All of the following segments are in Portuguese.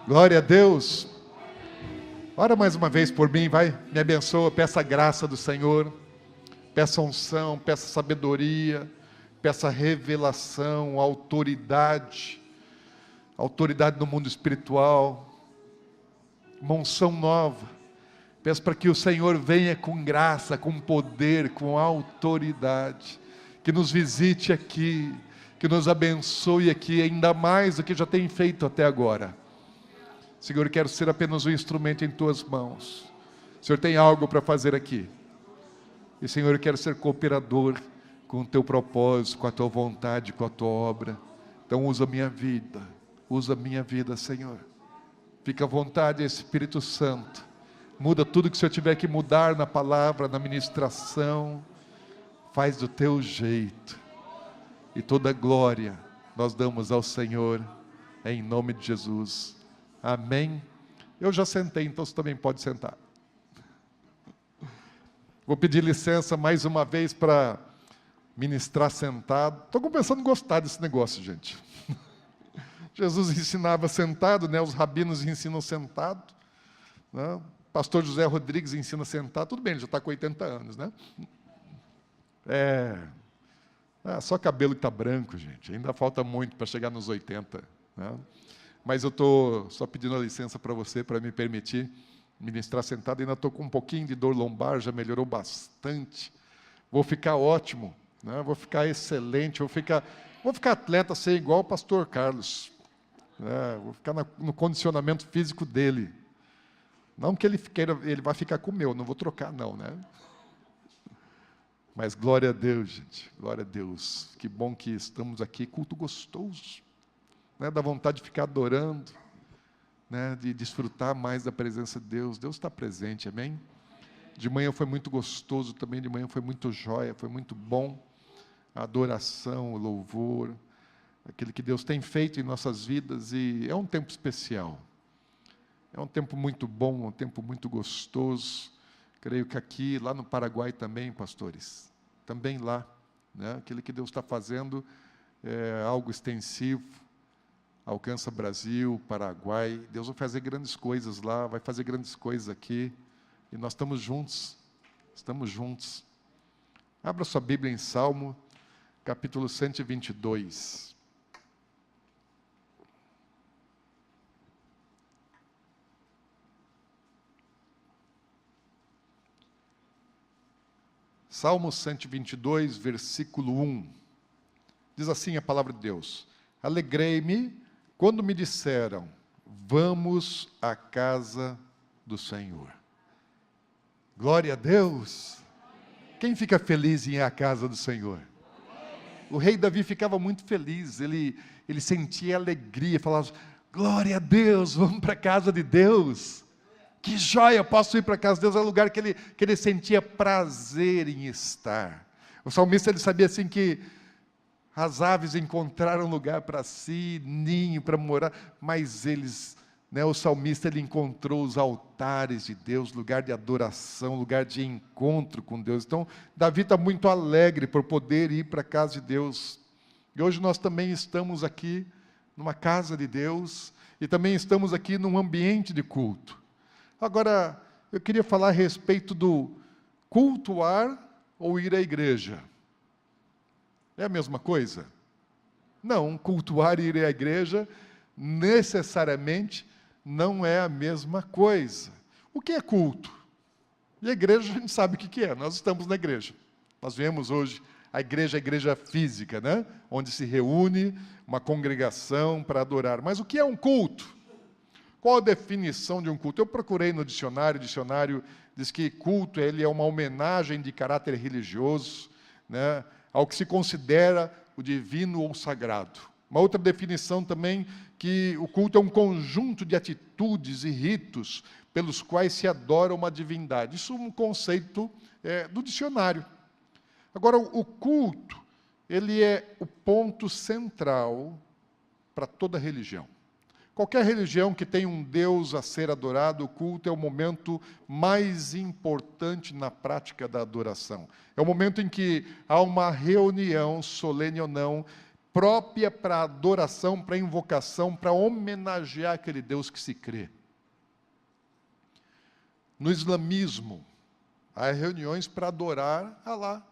Glória a Deus. Ora mais uma vez por mim, vai, me abençoa, peça a graça do Senhor, peça unção, peça sabedoria, peça revelação, autoridade no mundo espiritual, uma unção nova. Peço para que o Senhor venha com graça, com poder, com autoridade, que nos visite aqui, que nos abençoe aqui, ainda mais do que já tem feito até agora. Senhor, eu quero ser apenas um instrumento em Tuas mãos. O Senhor tem algo para fazer aqui. E Senhor, eu quero ser cooperador com o Teu propósito, com a Tua vontade, com a Tua obra. Então usa a minha vida, Senhor. Fica à vontade, Espírito Santo. Muda tudo que o Senhor tiver que mudar na palavra, na ministração. Faz do Teu jeito. E toda a glória nós damos ao Senhor, em nome de Jesus. Amém. Eu já sentei, então você também pode sentar. Vou pedir licença mais uma vez para ministrar sentado. Estou começando a gostar desse negócio, gente. Jesus ensinava sentado, né? Os rabinos ensinam sentado, né? Pastor José Rodrigues ensina sentado. Tudo bem, ele já está com 80 anos, né? Só cabelo que está branco, gente. Ainda falta muito para chegar nos 80, né? Mas eu estou só pedindo a licença para você, para me permitir ministrar sentado. Ainda estou com um pouquinho de dor lombar, já melhorou bastante. Vou ficar ótimo, né? Vou ficar excelente, vou ficar atleta, ser igual o pastor Carlos. Vou ficar no condicionamento físico dele. Não que ele vai ficar com o meu, não vou trocar não, né? Mas glória a Deus, gente, glória a Deus. Que bom que estamos aqui, culto gostoso. Dá vontade de ficar adorando, né, de desfrutar mais da presença de Deus. Deus está presente, amém? De manhã foi muito gostoso também, de manhã foi muito jóia, foi muito bom. A adoração, o louvor, aquilo que Deus tem feito em nossas vidas, e é um tempo especial. É um tempo muito bom, um tempo muito gostoso. Creio que aqui, lá no Paraguai também, pastores, também lá, né, aquilo que Deus está fazendo é algo extensivo. Alcança Brasil, Paraguai. Deus vai fazer grandes coisas lá, vai fazer grandes coisas aqui. E nós estamos juntos. Estamos juntos. Abra sua Bíblia em Salmo, capítulo 122. Salmo 122, versículo 1. Diz assim a palavra de Deus: Alegrei-me quando me disseram, vamos à casa do Senhor. Glória a Deus. Quem fica feliz em ir à casa do Senhor? O rei Davi ficava muito feliz, ele sentia alegria, falava, glória a Deus, vamos para a casa de Deus. Que joia, posso ir para a casa de Deus, é o lugar que ele sentia prazer em estar. O salmista, ele sabia assim que as aves encontraram lugar para si, ninho para morar, mas o salmista, ele encontrou os altares de Deus, lugar de adoração, lugar de encontro com Deus. Então, Davi está muito alegre por poder ir para a casa de Deus. E hoje nós também estamos aqui numa casa de Deus, e também estamos aqui num ambiente de culto. Agora, eu queria falar a respeito do cultuar ou ir à igreja. É a mesma coisa? Não, cultuar e ir à igreja necessariamente não é a mesma coisa. O que é culto? E a igreja, a gente sabe o que é, nós estamos na igreja. Nós vemos hoje a igreja física, né? Onde se reúne uma congregação para adorar. Mas o que é um culto? Qual a definição de um culto? Eu procurei no dicionário, o dicionário diz que culto ele é uma homenagem de caráter religioso, né, ao que se considera o divino ou sagrado. Uma outra definição também, que o culto é um conjunto de atitudes e ritos pelos quais se adora uma divindade. Isso é um conceito do dicionário. Agora, o culto, ele é o ponto central para toda religião. Qualquer religião que tenha um Deus a ser adorado, o culto é o momento mais importante na prática da adoração. É o momento em que há uma reunião, solene ou não, própria para adoração, para invocação, para homenagear aquele Deus que se crê. No islamismo, há reuniões para adorar Alá.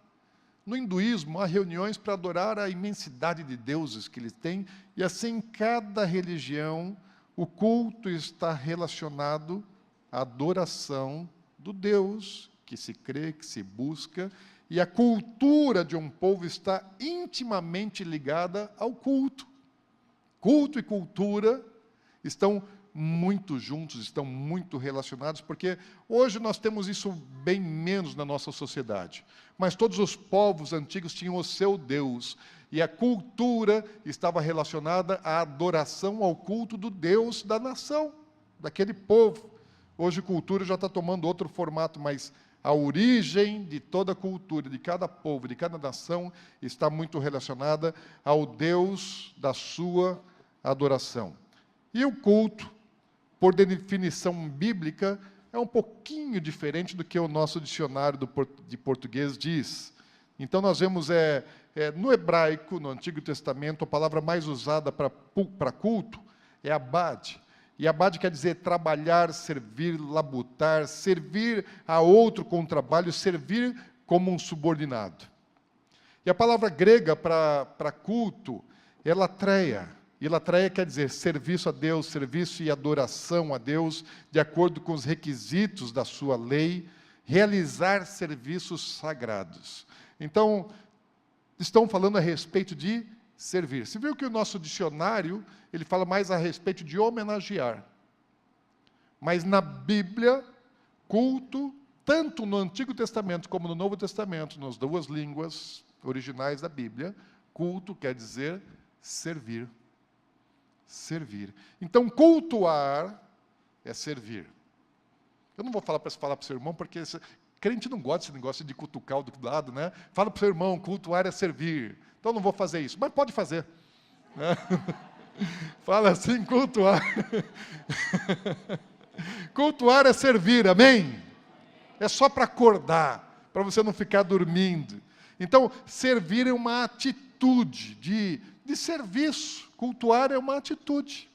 No hinduísmo, há reuniões para adorar a imensidade de deuses que eles têm, e assim, em cada religião, o culto está relacionado à adoração do Deus que se crê, que se busca, e a cultura de um povo está intimamente ligada ao culto. Culto e cultura estão muito juntos, estão muito relacionados, porque hoje nós temos isso bem menos na nossa sociedade. Mas todos os povos antigos tinham o seu Deus, e a cultura estava relacionada à adoração, ao culto do Deus da nação, daquele povo. Hoje a cultura já está tomando outro formato, mas a origem de toda a cultura, de cada povo, de cada nação, está muito relacionada ao Deus da sua adoração. E o culto, por definição bíblica, é um pouquinho diferente do que o nosso dicionário de português diz. Então, nós vemos, no hebraico, no Antigo Testamento, a palavra mais usada para culto é abad. E abad quer dizer trabalhar, servir, labutar, servir a outro com trabalho, servir como um subordinado. E a palavra grega para culto é latreia. E latreia quer dizer serviço a Deus, serviço e adoração a Deus, de acordo com os requisitos da sua lei, realizar serviços sagrados. Então, estão falando a respeito de servir. Você viu que o nosso dicionário, ele fala mais a respeito de homenagear. Mas na Bíblia, culto, tanto no Antigo Testamento como no Novo Testamento, nas duas línguas originais da Bíblia, culto quer dizer servir. Servir. Então, cultuar é servir. Eu não vou falar para o seu irmão, porque crente não gosta desse negócio de cutucar o do lado, né? Fala para o seu irmão, cultuar é servir. Então, não vou fazer isso, mas pode fazer. Né? Fala assim, cultuar. Cultuar é servir, amém? É só para acordar, para você não ficar dormindo. Então, servir é uma atitude de serviço. Cultuar é uma atitude.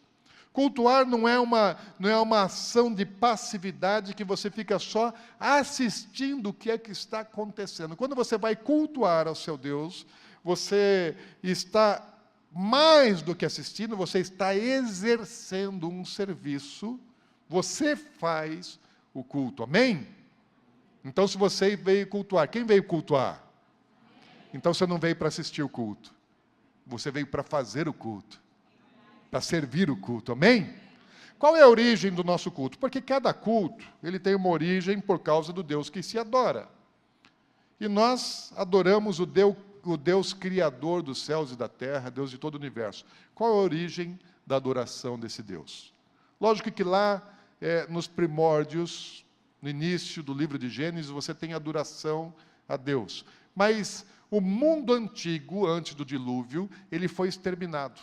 Cultuar não é uma ação de passividade que você fica só assistindo o que é que está acontecendo. Quando você vai cultuar ao seu Deus, você está mais do que assistindo, você está exercendo um serviço, você faz o culto, amém? Então, se você veio cultuar, quem veio cultuar? Então, você não veio para assistir o culto, você veio para fazer o culto, para servir o culto, amém? Qual é a origem do nosso culto? Porque cada culto, ele tem uma origem por causa do Deus que se adora. E nós adoramos o Deus criador dos céus e da terra, Deus de todo o universo. Qual é a origem da adoração desse Deus? Lógico que lá, nos primórdios, no início do livro de Gênesis, você tem adoração a Deus. Mas o mundo antigo, antes do dilúvio, ele foi exterminado.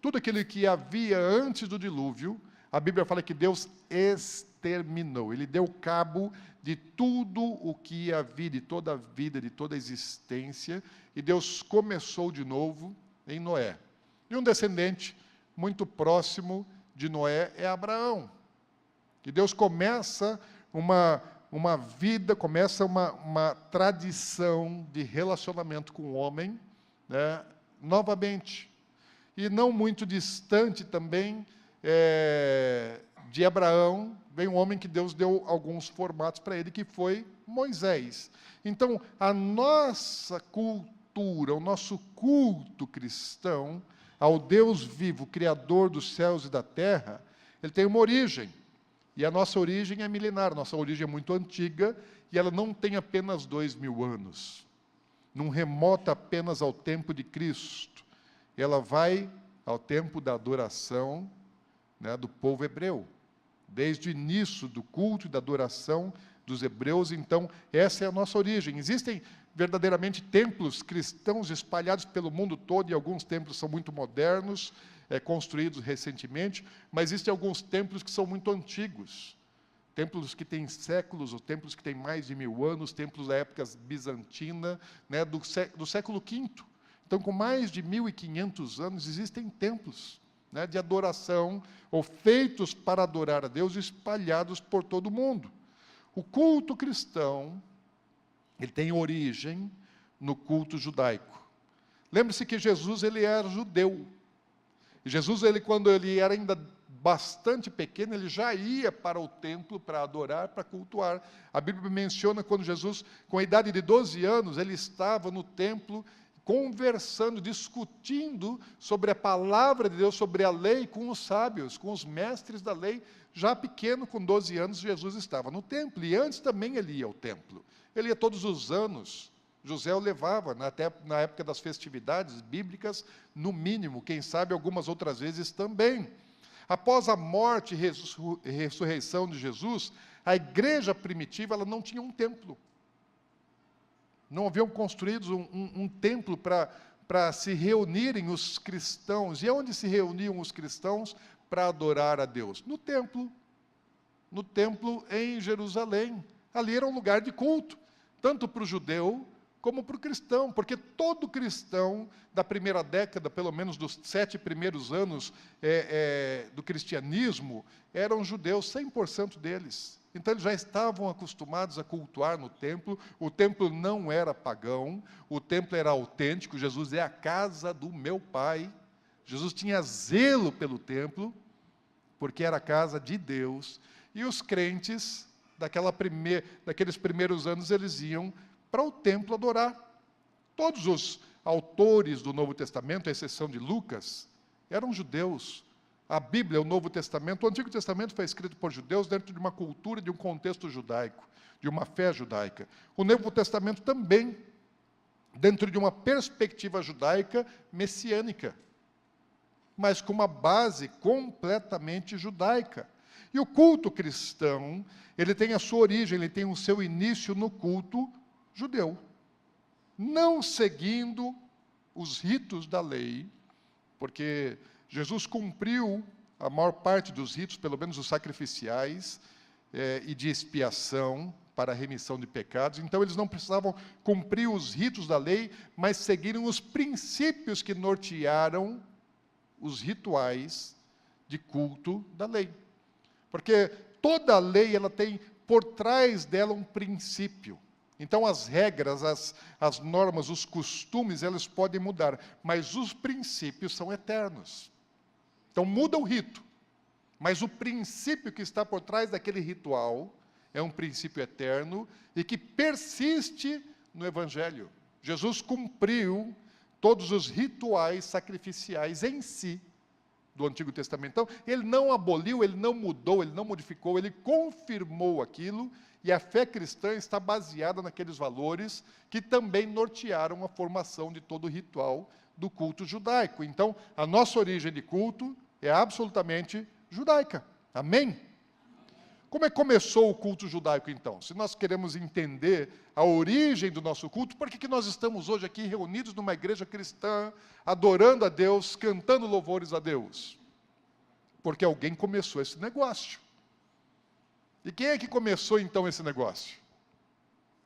Tudo aquilo que havia antes do dilúvio, a Bíblia fala que Deus exterminou. Ele deu cabo de tudo o que havia, de toda a vida, de toda a existência, e Deus começou de novo em Noé. E um descendente muito próximo de Noé é Abraão. E Deus começa uma vida, começa uma tradição de relacionamento com o homem, né, novamente. E não muito distante também de Abraão, vem um homem que Deus deu alguns formatos para ele, que foi Moisés. Então, a nossa cultura, o nosso culto cristão ao Deus vivo, Criador dos céus e da terra, ele tem uma origem. E a nossa origem é milenar, nossa origem é muito antiga, e ela não tem apenas 2000 anos. Não remota apenas ao tempo de Cristo. Ela vai ao tempo da adoração, né, do povo hebreu. Desde o início do culto e da adoração dos hebreus, então, essa é a nossa origem. Existem verdadeiramente templos cristãos espalhados pelo mundo todo, e alguns templos são muito modernos, construídos recentemente, mas existem alguns templos que são muito antigos. Templos que têm séculos, ou templos que têm mais de 1000 anos, templos da época bizantina, né, do século V. Então, com mais de 1.500 anos, existem templos, né, de adoração, ou feitos para adorar a Deus, espalhados por todo o mundo. O culto cristão, ele tem origem no culto judaico. Lembre-se que Jesus, ele era judeu. E Jesus, quando ele era ainda bastante pequeno, ele já ia para o templo para adorar, para cultuar. A Bíblia menciona quando Jesus, com a idade de 12 anos, ele estava no templo conversando, discutindo sobre a palavra de Deus, sobre a lei com os sábios, com os mestres da lei. Já pequeno, com 12 anos, Jesus estava no templo. E antes também ele ia ao templo. Ele ia todos os anos. José o levava, até na época das festividades bíblicas, no mínimo, quem sabe algumas outras vezes também. Após a morte e ressurreição de Jesus, a igreja primitiva ela não tinha um templo. Não haviam construído um templo para se reunirem os cristãos. E onde se reuniam os cristãos para adorar a Deus? No templo em Jerusalém. Ali era um lugar de culto, tanto para o judeu como para o cristão, porque todo cristão da primeira década, pelo menos dos 7 primeiros anos do cristianismo, eram judeus, 100% deles. Então, eles já estavam acostumados a cultuar no templo. O templo não era pagão, o templo era autêntico. Jesus é a casa do meu Pai. Jesus tinha zelo pelo templo, porque era a casa de Deus. E os crentes, daqueles primeiros anos, eles iam para o templo adorar. Todos os autores do Novo Testamento, à exceção de Lucas, eram judeus. A Bíblia, o Novo Testamento, o Antigo Testamento foi escrito por judeus dentro de uma cultura, de um contexto judaico, de uma fé judaica. O Novo Testamento também, dentro de uma perspectiva judaica messiânica, mas com uma base completamente judaica. E o culto cristão, ele tem a sua origem, ele tem o seu início no culto judeu, não seguindo os ritos da lei, porque Jesus cumpriu a maior parte dos ritos, pelo menos os sacrificiais, e de expiação para a remissão de pecados. Então, eles não precisavam cumprir os ritos da lei, mas seguiram os princípios que nortearam os rituais de culto da lei. Porque toda lei ela tem por trás dela um princípio. Então, as regras, as normas, os costumes, elas podem mudar, mas os princípios são eternos. Então, muda o rito, mas o princípio que está por trás daquele ritual é um princípio eterno e que persiste no Evangelho. Jesus cumpriu todos os rituais sacrificiais em si do Antigo Testamento. Então, ele não aboliu, ele não mudou, ele não modificou, ele confirmou aquilo. E a fé cristã está baseada naqueles valores que também nortearam a formação de todo o ritual do culto judaico. Então, a nossa origem de culto é absolutamente judaica. Amém? Como é que começou o culto judaico, então? Se nós queremos entender a origem do nosso culto, por que nós estamos hoje aqui reunidos numa igreja cristã, adorando a Deus, cantando louvores a Deus? Porque alguém começou esse negócio. E quem é que começou, então, esse negócio?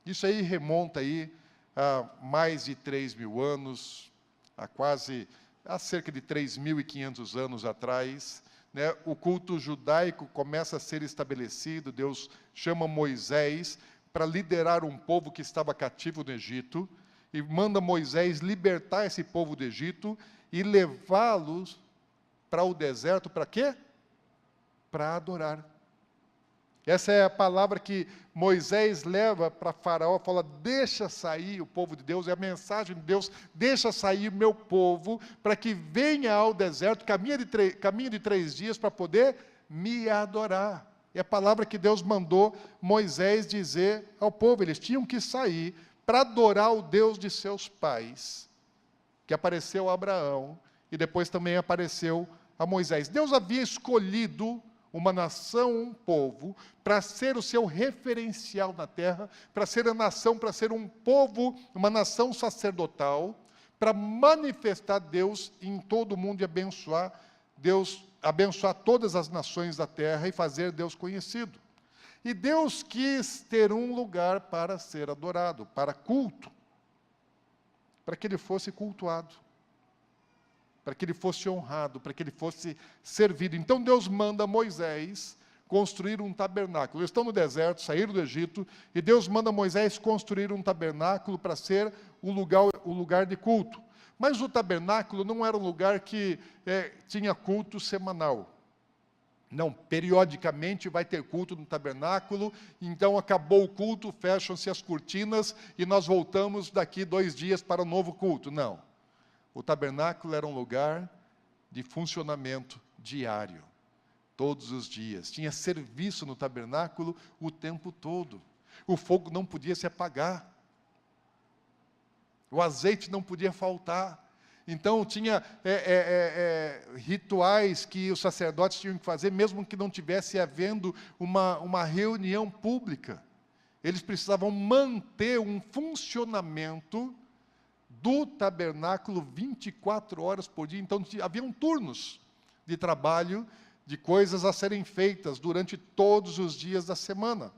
Isso aí remonta aí a mais de 3.000 anos, há cerca de 3.500 anos atrás, né? O culto judaico começa a ser estabelecido. Deus chama Moisés para liderar um povo que estava cativo no Egito, e manda Moisés libertar esse povo do Egito e levá-los para o deserto, para quê? Para adorar. Essa é a palavra que Moisés leva para Faraó, fala, deixa sair o povo de Deus, é a mensagem de Deus, deixa sair o meu povo, para que venha ao deserto, caminho de 3 dias, para poder me adorar. É a palavra que Deus mandou Moisés dizer ao povo, eles tinham que sair para adorar o Deus de seus pais, que apareceu a Abraão, e depois também apareceu a Moisés. Deus havia escolhido uma nação, um povo, para ser o seu referencial na terra, para ser a nação, para ser um povo, uma nação sacerdotal, para manifestar Deus em todo o mundo e abençoar todas as nações da terra e fazer Deus conhecido. E Deus quis ter um lugar para ser adorado, para culto. para que ele fosse cultuado, para que ele fosse honrado, para que ele fosse servido. Então Deus manda Moisés construir um tabernáculo. Eles estão no deserto, saíram do Egito, e Deus manda Moisés construir um tabernáculo para ser o lugar de culto. Mas o tabernáculo não era um lugar que tinha culto semanal. Não, periodicamente vai ter culto no tabernáculo, então acabou o culto, fecham-se as cortinas e nós voltamos daqui 2 dias para o novo culto. Não. O tabernáculo era um lugar de funcionamento diário, todos os dias. Tinha serviço no tabernáculo o tempo todo. O fogo não podia se apagar. O azeite não podia faltar. Então, tinha rituais que os sacerdotes tinham que fazer, mesmo que não tivesse havendo uma reunião pública. Eles precisavam manter um funcionamento do tabernáculo 24 horas por dia. Então, haviam turnos de trabalho, de coisas a serem feitas durante todos os dias da semana.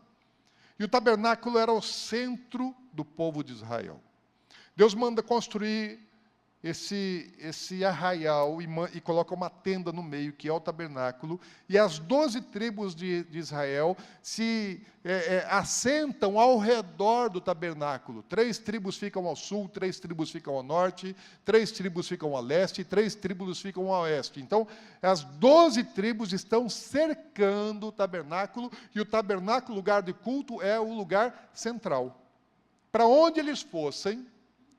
E o tabernáculo era o centro do povo de Israel. Deus manda construir esse arraial e coloca uma tenda no meio, que é o tabernáculo, e as 12 tribos de Israel se assentam ao redor do tabernáculo. 3 tribos ficam ao sul, 3 tribos ficam ao norte, 3 tribos ficam ao leste, e 3 tribos ficam ao oeste. Então, as 12 tribos estão cercando o tabernáculo, e o tabernáculo, lugar de culto, é o lugar central. Para onde eles fossem,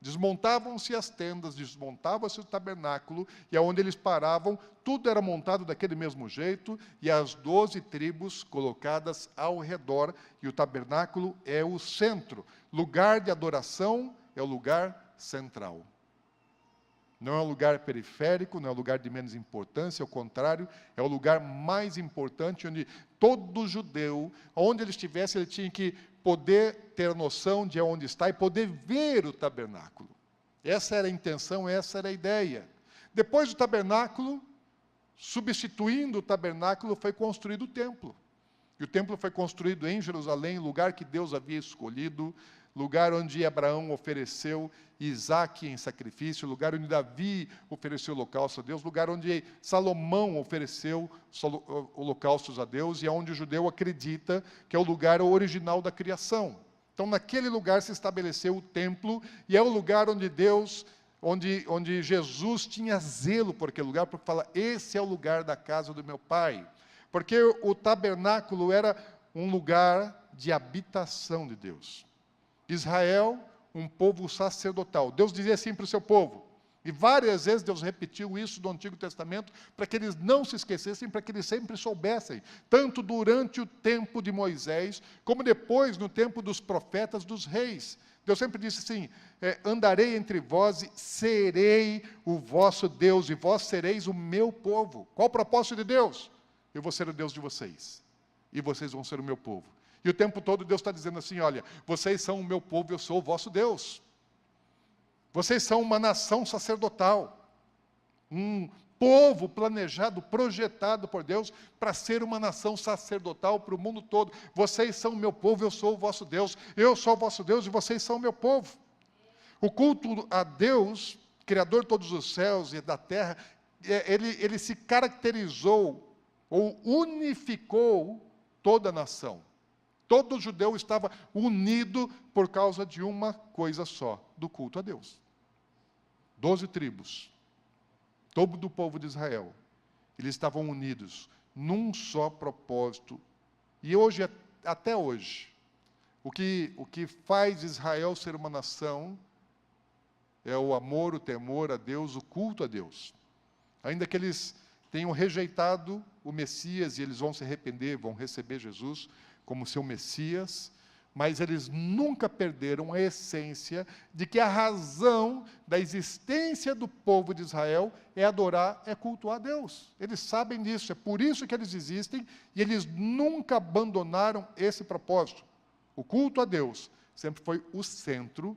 desmontavam-se as tendas, desmontava-se o tabernáculo, e aonde eles paravam, tudo era montado daquele mesmo jeito, e as 12 tribos colocadas ao redor, e o tabernáculo é o centro. Lugar de adoração é o lugar central. Não é um lugar periférico, não é um lugar de menos importância, ao contrário, é o lugar mais importante, onde todo judeu, onde ele estivesse, ele tinha que poder ter noção de onde está e poder ver o tabernáculo. Essa era a intenção, essa era a ideia. Depois do tabernáculo, substituindo o tabernáculo, foi construído o templo. E o templo foi construído em Jerusalém, lugar que Deus havia escolhido, lugar onde Abraão ofereceu Isaque em sacrifício, lugar onde Davi ofereceu holocausto a Deus, lugar onde Salomão ofereceu holocaustos a Deus, e é onde o judeu acredita que é o lugar original da criação. Então, naquele lugar se estabeleceu o templo, e é o lugar onde Deus, onde Jesus tinha zelo por aquele lugar, porque fala, esse é o lugar da casa do meu Pai. Porque o tabernáculo era um lugar de habitação de Deus. Israel, um povo sacerdotal. Deus dizia assim para o seu povo, e várias vezes Deus repetiu isso do Antigo Testamento, para que eles não se esquecessem, para que eles sempre soubessem, tanto durante o tempo de Moisés, como depois no tempo dos profetas, dos reis. Deus sempre disse assim, andarei entre vós e serei o vosso Deus, e vós sereis o meu povo. Qual o propósito de Deus? Eu vou ser o Deus de vocês, e vocês vão ser o meu povo. E o tempo todo Deus está dizendo assim, olha, vocês são o meu povo, eu sou o vosso Deus. Vocês são uma nação sacerdotal, um povo planejado, projetado por Deus para ser uma nação sacerdotal para o mundo todo. Vocês são o meu povo, eu sou o vosso Deus. Eu sou o vosso Deus e vocês são o meu povo. O culto a Deus, Criador de todos os céus e da terra, ele se caracterizou ou unificou toda a nação. Todo judeu estava unido por causa de uma coisa só, do culto a Deus. 12 tribos, todo o povo de Israel, eles estavam unidos num só propósito. E hoje, até hoje, o que faz Israel ser uma nação é o amor, o temor a Deus, o culto a Deus. Ainda que eles tenham rejeitado o Messias e eles vão se arrepender, vão receber Jesus como seu Messias, mas eles nunca perderam a essência de que a razão da existência do povo de Israel é adorar, é cultuar a Deus. Eles sabem disso, é por isso que eles existem, e eles nunca abandonaram esse propósito. O culto a Deus sempre foi o centro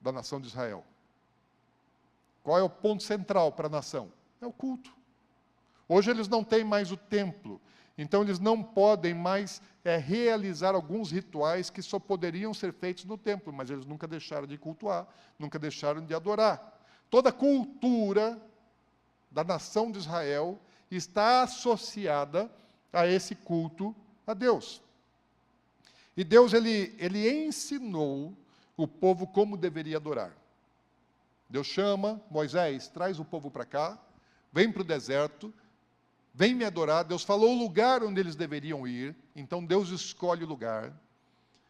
da nação de Israel. Qual é o ponto central para a nação? É o culto. Hoje eles não têm mais o templo, Então, eles não podem mais realizar alguns rituais que só poderiam ser feitos no templo, mas eles nunca deixaram de cultuar, nunca deixaram de adorar. Toda a cultura da nação de Israel está associada a esse culto a Deus. E Deus, ele ensinou o povo como deveria adorar. Deus chama Moisés, traz o povo para cá, vem para o deserto, vem me adorar. Deus falou o lugar onde eles deveriam ir, então Deus escolhe o lugar.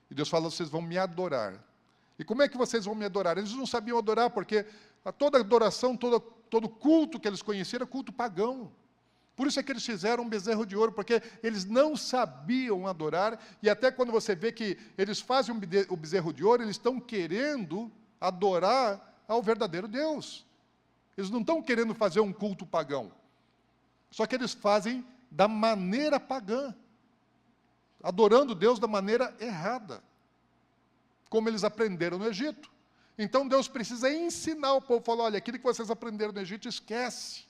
E Deus fala, vocês vão me adorar. E como é que vocês vão me adorar? Eles não sabiam adorar, porque toda adoração, todo culto que eles conheciam era culto pagão. Por isso é que eles fizeram um bezerro de ouro, porque eles não sabiam adorar, e até quando você vê que eles fazem o bezerro de ouro, eles estão querendo adorar ao verdadeiro Deus. Eles não estão querendo fazer um culto pagão. Só que eles fazem da maneira pagã, adorando Deus da maneira errada, como eles aprenderam no Egito. Então Deus precisa ensinar o povo, falar, olha, aquilo que vocês aprenderam no Egito, esquece.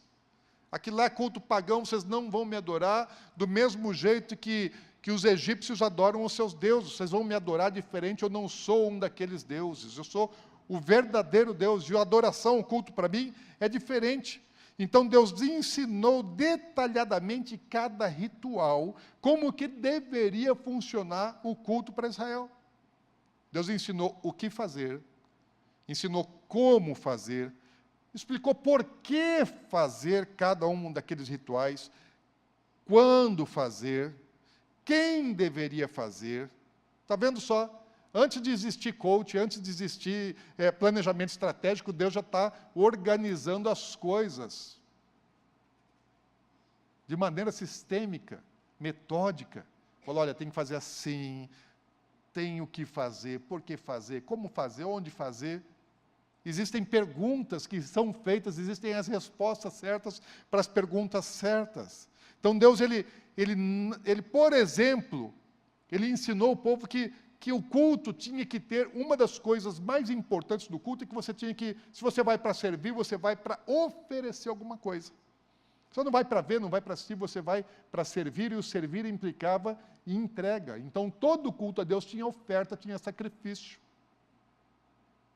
Aquilo lá é culto pagão, vocês não vão me adorar do mesmo jeito que os egípcios adoram os seus deuses. Vocês vão me adorar diferente, eu não sou um daqueles deuses. Eu sou o verdadeiro Deus, e a adoração, o culto para mim, é diferente. Então Deus ensinou detalhadamente cada ritual, como que deveria funcionar o culto para Israel. Deus ensinou o que fazer, ensinou como fazer, explicou por que fazer cada um daqueles rituais, quando fazer, quem deveria fazer. Está vendo só? Antes de existir coach, antes de existir planejamento estratégico, Deus já está organizando as coisas de maneira sistêmica, metódica. Falou, olha, tem que fazer assim, tem o que fazer, por que fazer, como fazer, onde fazer. Existem perguntas que são feitas, existem as respostas certas para as perguntas certas. Então Deus, ele por exemplo, ele ensinou o povo que o culto tinha que ter, uma das coisas mais importantes do culto é que você tinha que, se você vai para servir, você vai para oferecer alguma coisa. Você não vai para ver, não vai para assistir, você vai para servir, e o servir implicava em entrega. Então todo culto a Deus tinha oferta, tinha sacrifício.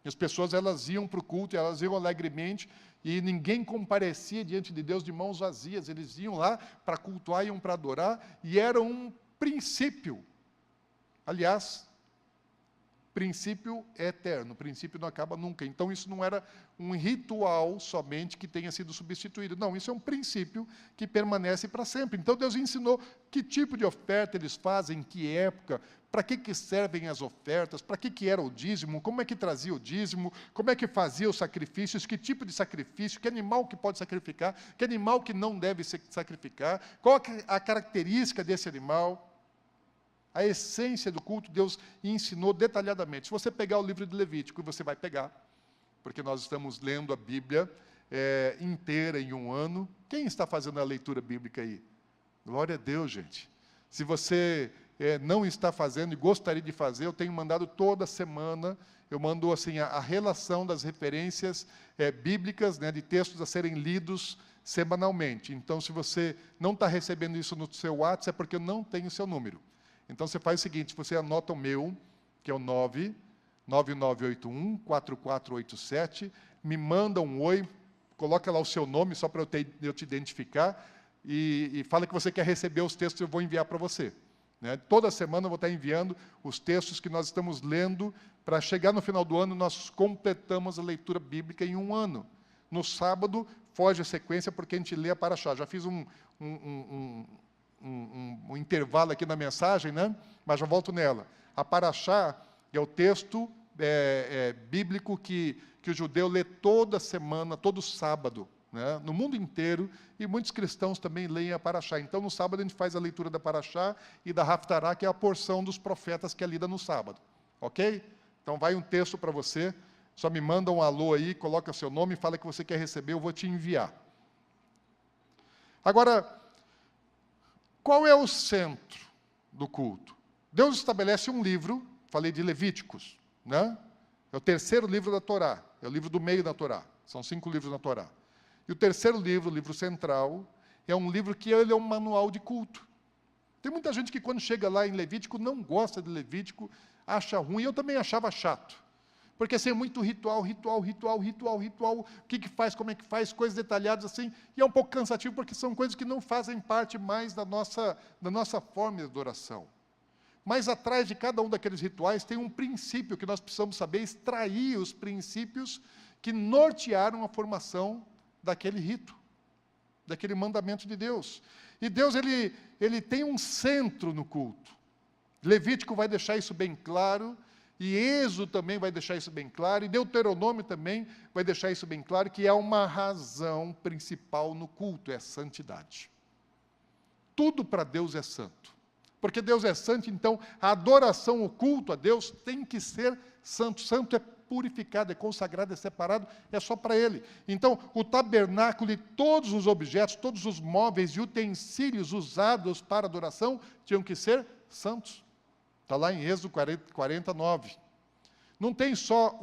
As pessoas, elas iam para o culto, elas iam alegremente, e ninguém comparecia diante de Deus de mãos vazias. Eles iam lá para cultuar, iam para adorar, e era um princípio. Aliás, princípio é eterno, princípio não acaba nunca. Então isso não era um ritual somente que tenha sido substituído. Não, isso é um princípio que permanece para sempre. Então Deus ensinou que tipo de oferta eles fazem, em que época, para que servem as ofertas, para que era o dízimo, como é que trazia o dízimo, como é que fazia os sacrifícios, que tipo de sacrifício, que animal que pode sacrificar, que animal que não deve sacrificar, qual a característica desse animal. A essência do culto, Deus ensinou detalhadamente. Se você pegar o livro de Levítico, e você vai pegar, porque nós estamos lendo a Bíblia inteira em um ano. Quem está fazendo a leitura bíblica aí? Glória a Deus, gente. Se você não está fazendo e gostaria de fazer, eu tenho mandado toda semana, eu mando assim, a relação das referências bíblicas, né, de textos a serem lidos semanalmente. Então, se você não está recebendo isso no seu WhatsApp, é porque eu não tenho o seu número. Então, você faz o seguinte, você anota o meu, que é o 99981-4487, me manda um oi, coloca lá o seu nome, só para eu te identificar, e fala que você quer receber os textos que eu vou enviar para você. Né? Toda semana eu vou estar enviando os textos que nós estamos lendo, para chegar no final do ano, nós completamos a leitura bíblica em um ano. No sábado, foge a sequência, porque a gente lê a Paraxá. Já fiz um intervalo aqui na mensagem, né? Mas já volto nela. A Paraxá é o texto bíblico que o judeu lê toda semana, todo sábado, né? No mundo inteiro, e muitos cristãos também leem a Paraxá. Então, no sábado, a gente faz a leitura da Paraxá e da Haftará, que é a porção dos profetas que é lida no sábado. Ok? Então, vai um texto para você, só me manda um alô aí, coloca seu nome, fala que você quer receber, eu vou te enviar. Agora, qual é o centro do culto? Deus estabelece um livro, falei de Levíticos, né? É o terceiro livro da Torá, é o livro do meio da Torá. São 5 livros na Torá. E o terceiro livro, o livro central, é um livro que ele é um manual de culto. Tem muita gente que quando chega lá em Levítico não gosta de Levítico, acha ruim, eu também achava chato. Porque assim, é muito ritual, o que faz, como é que faz, coisas detalhadas assim, e é um pouco cansativo porque são coisas que não fazem parte mais da nossa forma de adoração. Mas atrás de cada um daqueles rituais tem um princípio que nós precisamos saber extrair os princípios que nortearam a formação daquele rito, daquele mandamento de Deus. E Deus, ele tem um centro no culto. Levítico vai deixar isso bem claro, e Êxodo também vai deixar isso bem claro, e Deuteronômio também vai deixar isso bem claro, que é uma razão principal no culto, é a santidade. Tudo para Deus é santo. Porque Deus é santo, então a adoração, o culto a Deus tem que ser santo. Santo é purificado, é consagrado, é separado, é só para Ele. Então, o tabernáculo e todos os objetos, todos os móveis e utensílios usados para adoração tinham que ser santos. Está lá em Êxodo 49. Não tem só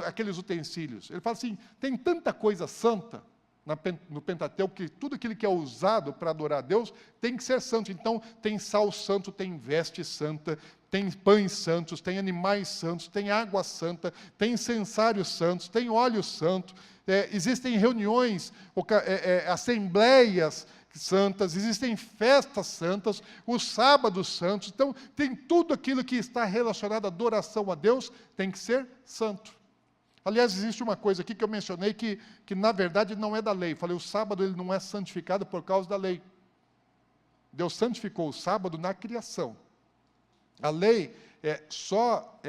aqueles utensílios. Ele fala assim, tem tanta coisa santa no Pentateuco, que tudo aquilo que é usado para adorar a Deus tem que ser santo. Então, tem sal santo, tem veste santa, tem pães santos, tem animais santos, tem água santa, tem incensários santos, tem óleo santo, existem reuniões, assembleias santas, existem festas santas, os sábados santos. Então, tem tudo aquilo que está relacionado à adoração a Deus, tem que ser santo. Aliás, existe uma coisa aqui que eu mencionei que na verdade não é da lei. Falei, o sábado ele não é santificado por causa da lei. Deus santificou o sábado na criação. A lei só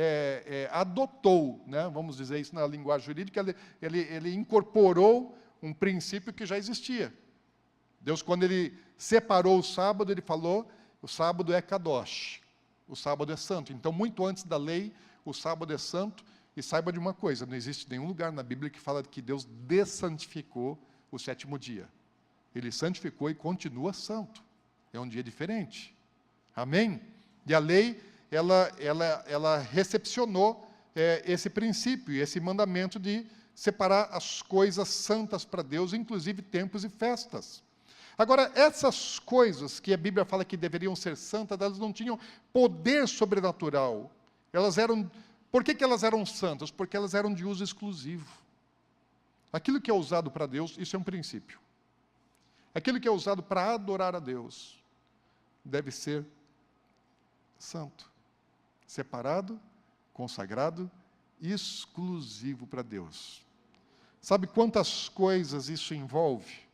adotou, né, vamos dizer isso na linguagem jurídica, ele incorporou um princípio que já existia. Deus, quando Ele separou o sábado, Ele falou, o sábado é kadosh, o sábado é santo. Então, muito antes da lei, o sábado é santo. E saiba de uma coisa, não existe nenhum lugar na Bíblia que fala que Deus dessantificou o sétimo dia. Ele santificou e continua santo. É um dia diferente. Amém? E a lei, ela recepcionou esse princípio, esse mandamento de separar as coisas santas para Deus, inclusive tempos e festas. Agora, essas coisas que a Bíblia fala que deveriam ser santas, elas não tinham poder sobrenatural. Por que elas eram santas? Porque elas eram de uso exclusivo. Aquilo que é usado para Deus, isso é um princípio. Aquilo que é usado para adorar a Deus, deve ser santo, separado, consagrado, exclusivo para Deus. Sabe quantas coisas isso envolve?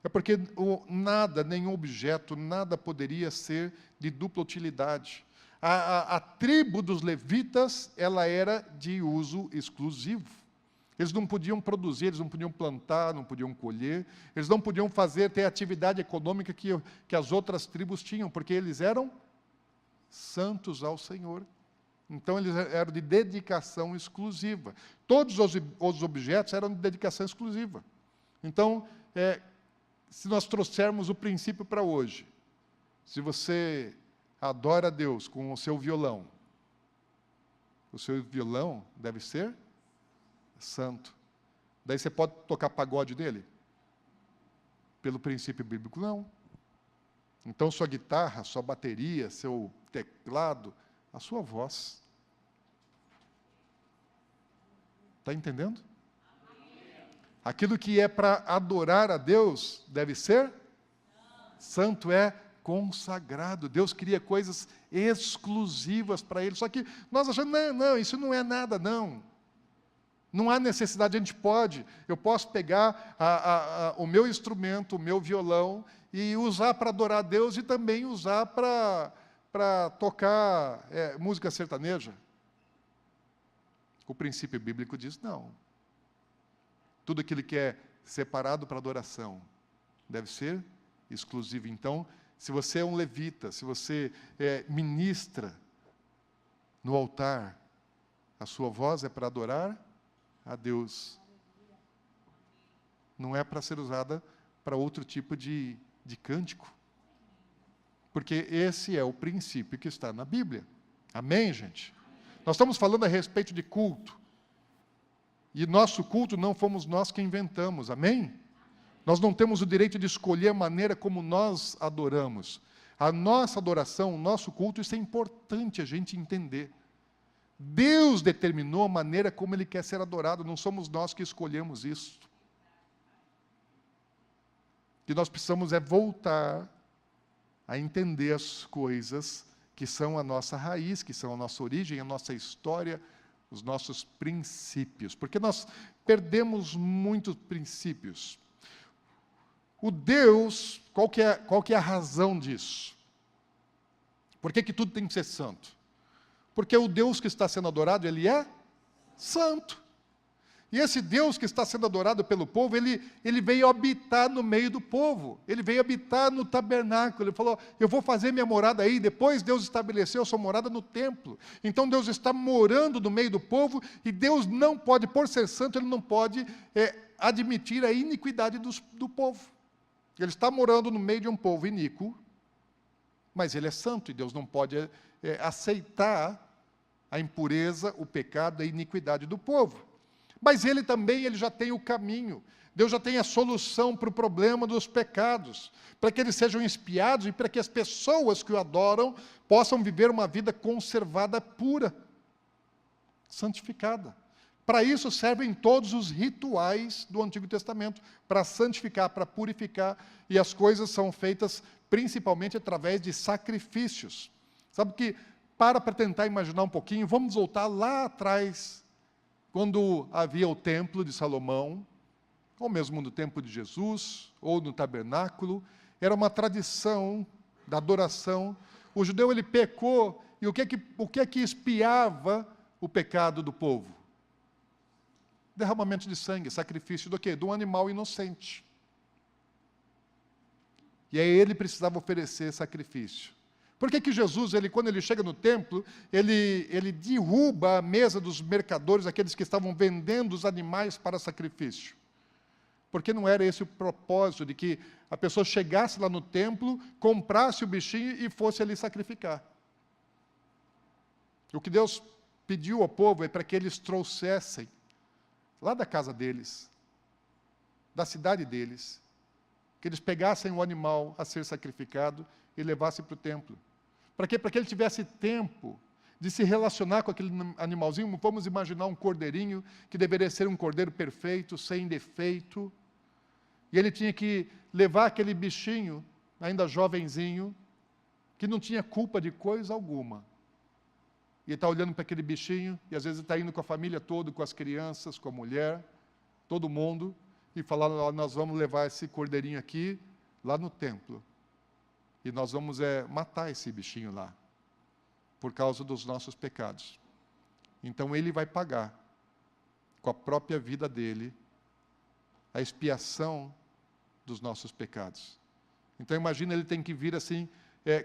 É porque nada, nenhum objeto, nada poderia ser de dupla utilidade. A tribo dos levitas, ela era de uso exclusivo. Eles não podiam produzir, eles não podiam plantar, não podiam colher, eles não podiam ter a atividade econômica que as outras tribos tinham, porque eles eram santos ao Senhor. Então, eles eram de dedicação exclusiva. Todos os objetos eram de dedicação exclusiva. Então, se nós trouxermos o princípio para hoje, se você adora a Deus com o seu violão deve ser santo. Daí você pode tocar pagode dele? Pelo princípio bíblico, não. Então, sua guitarra, sua bateria, seu teclado, a sua voz. Está entendendo? Aquilo que é para adorar a Deus deve ser santo, é consagrado. Deus cria coisas exclusivas para Ele. Só que nós achamos, não, isso não é nada, não. Não há necessidade, eu posso pegar o meu instrumento, o meu violão, e usar para adorar a Deus e também usar para tocar música sertaneja. O princípio bíblico diz não. Tudo aquilo que é separado para adoração deve ser exclusivo. Então, se você é um levita, se você ministra no altar, a sua voz é para adorar a Deus. Não é para ser usada para outro tipo de cântico. Porque esse é o princípio que está na Bíblia. Amém, gente? Nós estamos falando a respeito de culto. E nosso culto não fomos nós que inventamos, amém? Nós não temos o direito de escolher a maneira como nós adoramos. A nossa adoração, o nosso culto, isso é importante a gente entender. Deus determinou a maneira como Ele quer ser adorado, não somos nós que escolhemos isso. O que nós precisamos é voltar a entender as coisas que são a nossa raiz, que são a nossa origem, a nossa história, os nossos princípios. Porque nós perdemos muitos princípios. O Deus, qual que é a razão disso? Por que tudo tem que ser santo? Porque o Deus que está sendo adorado, Ele é santo. E esse Deus que está sendo adorado pelo povo, ele veio habitar no meio do povo. Ele veio habitar no tabernáculo. Ele falou, eu vou fazer minha morada aí. Depois Deus estabeleceu a sua morada no templo. Então Deus está morando no meio do povo, e Deus não pode, por ser santo, Ele não pode admitir a iniquidade do povo. Ele está morando no meio de um povo iníquo, mas Ele é santo, e Deus não pode aceitar a impureza, o pecado, a iniquidade do povo. Mas Ele também já tem o caminho. Deus já tem a solução para o problema dos pecados, para que eles sejam expiados e para que as pessoas que o adoram possam viver uma vida conservada, pura, santificada. Para isso servem todos os rituais do Antigo Testamento, para santificar, para purificar, e as coisas são feitas principalmente através de sacrifícios. Sabe que, para tentar imaginar um pouquinho, vamos voltar lá atrás, quando havia o templo de Salomão, ou mesmo no templo de Jesus, ou no tabernáculo, era uma tradição da adoração. O judeu, ele pecou, e o que é que expiava o pecado do povo? Derramamento de sangue, sacrifício do quê? De um animal inocente. E aí ele precisava oferecer sacrifício. Por que Jesus, quando ele chega no templo, ele derruba a mesa dos mercadores, aqueles que estavam vendendo os animais para sacrifício? Porque não era esse o propósito de que a pessoa chegasse lá no templo, comprasse o bichinho e fosse ali sacrificar. O que Deus pediu ao povo é para que eles trouxessem, lá da casa deles, da cidade deles, que eles pegassem o animal a ser sacrificado e levassem para o templo. Para quê? Para que ele tivesse tempo de se relacionar com aquele animalzinho. Vamos imaginar um cordeirinho, que deveria ser um cordeiro perfeito, sem defeito. E ele tinha que levar aquele bichinho, ainda jovenzinho, que não tinha culpa de coisa alguma. E ele está olhando para aquele bichinho, e às vezes está indo com a família toda, com as crianças, com a mulher, todo mundo, e falando, nós vamos levar esse cordeirinho aqui, lá no templo. E nós vamos matar esse bichinho lá, por causa dos nossos pecados. Então ele vai pagar, com a própria vida dele, a expiação dos nossos pecados. Então imagina, ele tem que vir assim,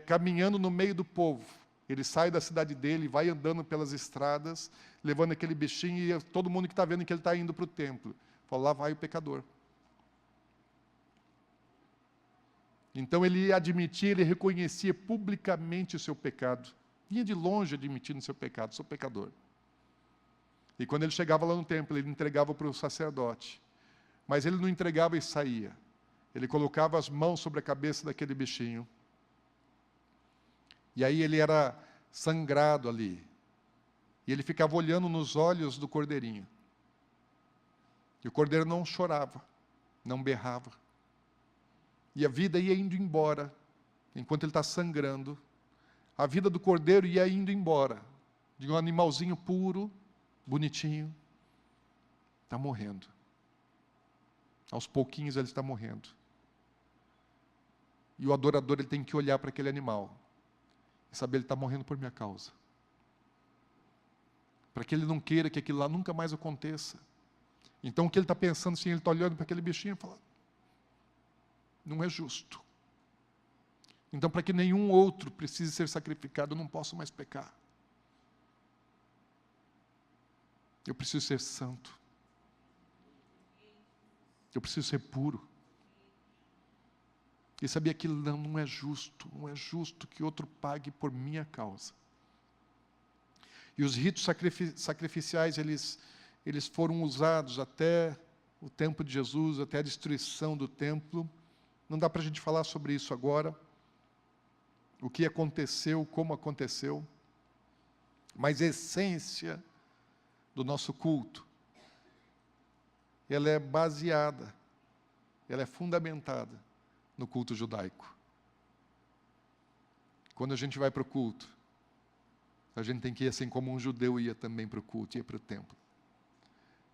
caminhando no meio do povo. Ele sai da cidade dele, vai andando pelas estradas, levando aquele bichinho, e todo mundo que está vendo que ele está indo para o templo. Fala, lá vai o pecador. Então ele admitia, ele reconhecia publicamente o seu pecado. Vinha de longe admitindo o seu pecado, sou pecador. E quando ele chegava lá no templo, ele entregava para o sacerdote. Mas ele não entregava e saía. Ele colocava as mãos sobre a cabeça daquele bichinho. E aí ele era sangrado ali. E ele ficava olhando nos olhos do cordeirinho. E o cordeiro não chorava, não berrava. E a vida ia indo embora, enquanto ele está sangrando. A vida do cordeiro ia indo embora, de um animalzinho puro, bonitinho, está morrendo. Aos pouquinhos ele está morrendo. E o adorador, ele tem que olhar para aquele animal e saber, ele está morrendo por minha causa. Para que ele não queira que aquilo lá nunca mais aconteça. Então o que ele está pensando, assim, ele está olhando para aquele bichinho e fala, não é justo. Então, para que nenhum outro precise ser sacrificado, eu não posso mais pecar. Eu preciso ser santo. Eu preciso ser puro. E sabia que não é justo, não é justo que outro pague por minha causa. E os ritos sacrificiais, eles foram usados até o tempo de Jesus, até a destruição do templo. Não dá para a gente falar sobre isso agora. o que aconteceu, como aconteceu, mas a essência do nosso culto, ela é baseada, ela é fundamentada no culto judaico. Quando a gente vai para o culto, a gente tem que ir assim como um judeu ia também para o culto, ia para o templo.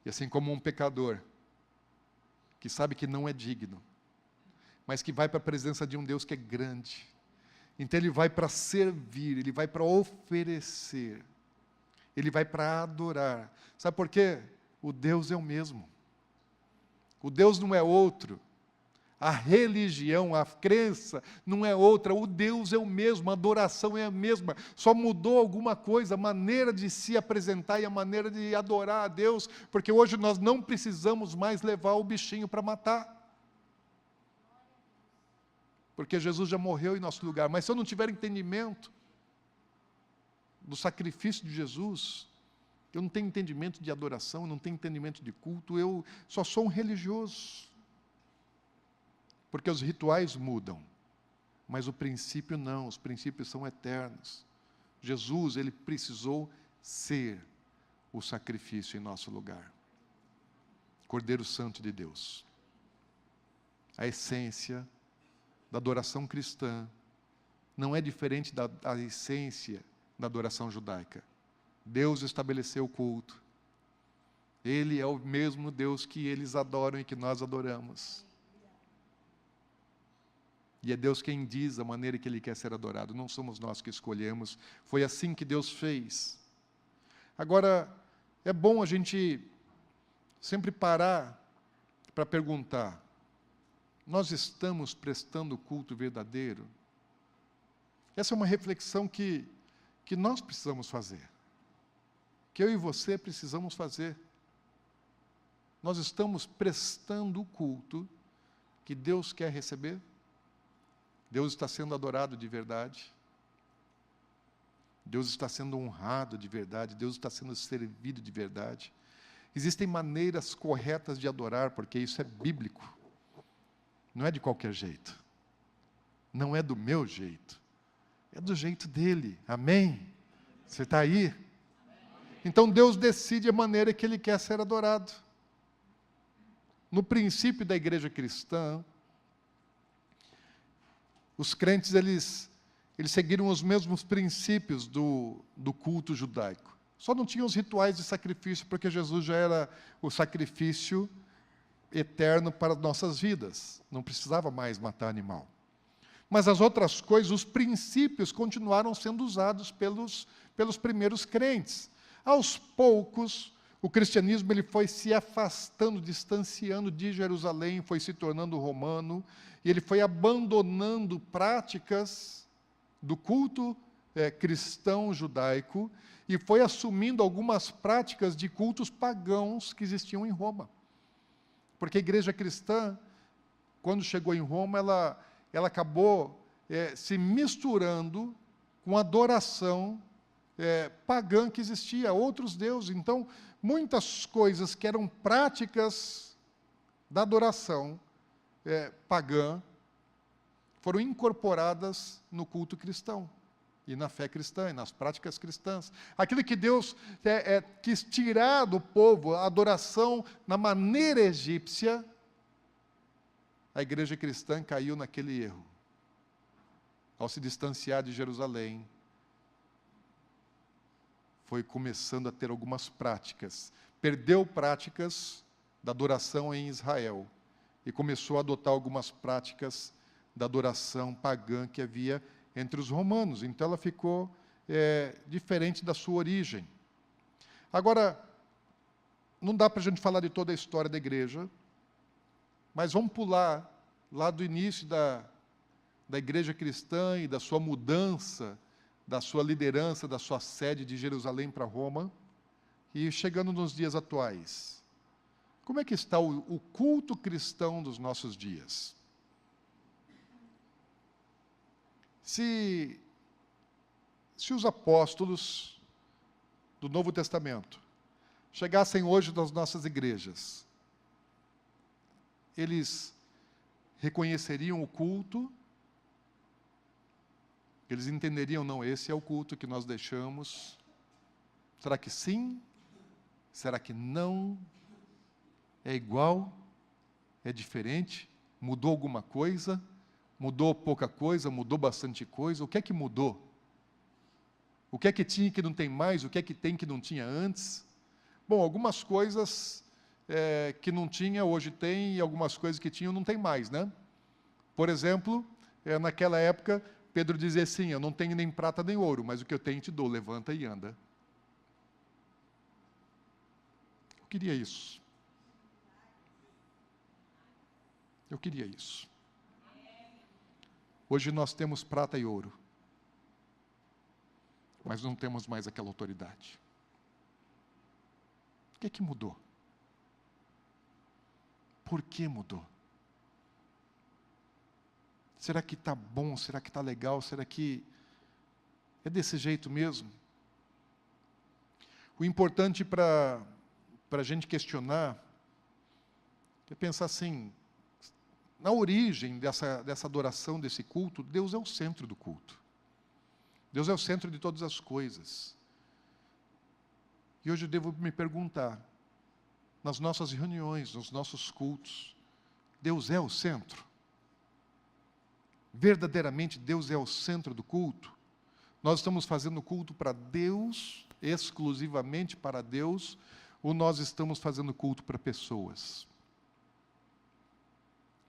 E assim como um pecador, que sabe que não é digno, mas que vai para a presença de um Deus que é grande. Então ele vai para servir, ele vai para oferecer, ele vai para adorar. Sabe por quê? O Deus é o mesmo. O Deus não é outro. A religião, a crença não é outra. O Deus é o mesmo, a adoração é a mesma. Só mudou alguma coisa, a maneira de se apresentar e a maneira de adorar a Deus, porque hoje nós não precisamos mais levar o bichinho para matar. Porque Jesus já morreu em nosso lugar. Mas se eu não tiver entendimento do sacrifício de Jesus, eu não tenho entendimento de adoração, eu não tenho entendimento de culto, eu só sou um religioso. Porque os rituais mudam, mas o princípio não, os princípios são eternos. Jesus, ele precisou ser o sacrifício em nosso lugar. Cordeiro Santo de Deus. A essência da adoração cristã não é diferente da essência da adoração judaica. Deus estabeleceu o culto. Ele é o mesmo Deus que eles adoram e que nós adoramos. E é Deus quem diz a maneira que Ele quer ser adorado, não somos nós que escolhemos. Foi assim que Deus fez. Agora, é bom a gente sempre parar para perguntar: nós estamos prestando culto verdadeiro? Essa é uma reflexão que nós precisamos fazer. Que eu e você precisamos fazer. Nós estamos prestando o culto que Deus quer receber? Deus está sendo adorado de verdade? Deus está sendo honrado de verdade? Deus está sendo servido de verdade? Existem maneiras corretas de adorar, porque isso é bíblico. Não é de qualquer jeito. Não é do meu jeito. É do jeito dele. Amém? Você está aí? Então Deus decide a maneira que Ele quer ser adorado. No princípio da igreja cristã, os crentes, eles seguiram os mesmos princípios do culto judaico. Só não tinham os rituais de sacrifício, porque Jesus já era o sacrifício eterno para nossas vidas. Não precisava mais matar animal. Mas as outras coisas, os princípios, continuaram sendo usados pelos primeiros crentes. Aos poucos, o cristianismo ele foi se afastando, distanciando de Jerusalém, foi se tornando romano, e ele foi abandonando práticas do culto cristão judaico, e foi assumindo algumas práticas de cultos pagãos que existiam em Roma. Porque a igreja cristã, quando chegou em Roma, ela acabou se misturando com a adoração pagã que existia, outros deuses. Então, muitas coisas que eram práticas da adoração pagã foram incorporadas no culto cristão, e na fé cristã, e nas práticas cristãs. Aquilo que Deus quis tirar do povo, a adoração na maneira egípcia, a igreja cristã caiu naquele erro. Ao se distanciar de Jerusalém, foi começando a ter algumas práticas. Perdeu práticas da adoração em Israel e começou a adotar algumas práticas da adoração pagã que havia entre os romanos. Então ela ficou diferente da sua origem. Agora, não dá para a gente falar de toda a história da igreja, mas vamos pular lá do início da igreja cristã e da sua mudança, da sua liderança, da sua sede de Jerusalém para Roma, e chegando nos dias atuais. Como é que está o culto cristão dos nossos dias? Se os apóstolos do Novo Testamento chegassem hoje nas nossas igrejas, eles reconheceriam o culto Eles entenderiam, não, esse é o culto que nós deixamos. Será que sim? Será que não? É igual? É diferente? Mudou alguma coisa? Mudou pouca coisa? Mudou bastante coisa? O que é que mudou? O que é que tinha que não tem mais? O que é que tem que não tinha antes? Bom, algumas coisas que não tinha, hoje tem, e algumas coisas que tinham, não tem mais, né? Por exemplo, naquela época, Pedro dizia assim, eu não tenho nem prata nem ouro, mas o que eu tenho te dou, levanta e anda. Eu queria isso. Eu queria isso. Hoje nós temos prata e ouro, mas não temos mais aquela autoridade. O que é que mudou? Por que mudou? Será que está bom? Será que está legal? Será que é desse jeito mesmo? O importante para a gente questionar é pensar assim, na origem dessa adoração, desse culto, Deus é o centro do culto. Deus é o centro de todas as coisas. E hoje eu devo me perguntar, nas nossas reuniões, nos nossos cultos, Deus é o centro? Verdadeiramente Deus é o centro do culto? Nós estamos fazendo culto para Deus, exclusivamente para Deus, ou nós estamos fazendo culto para pessoas?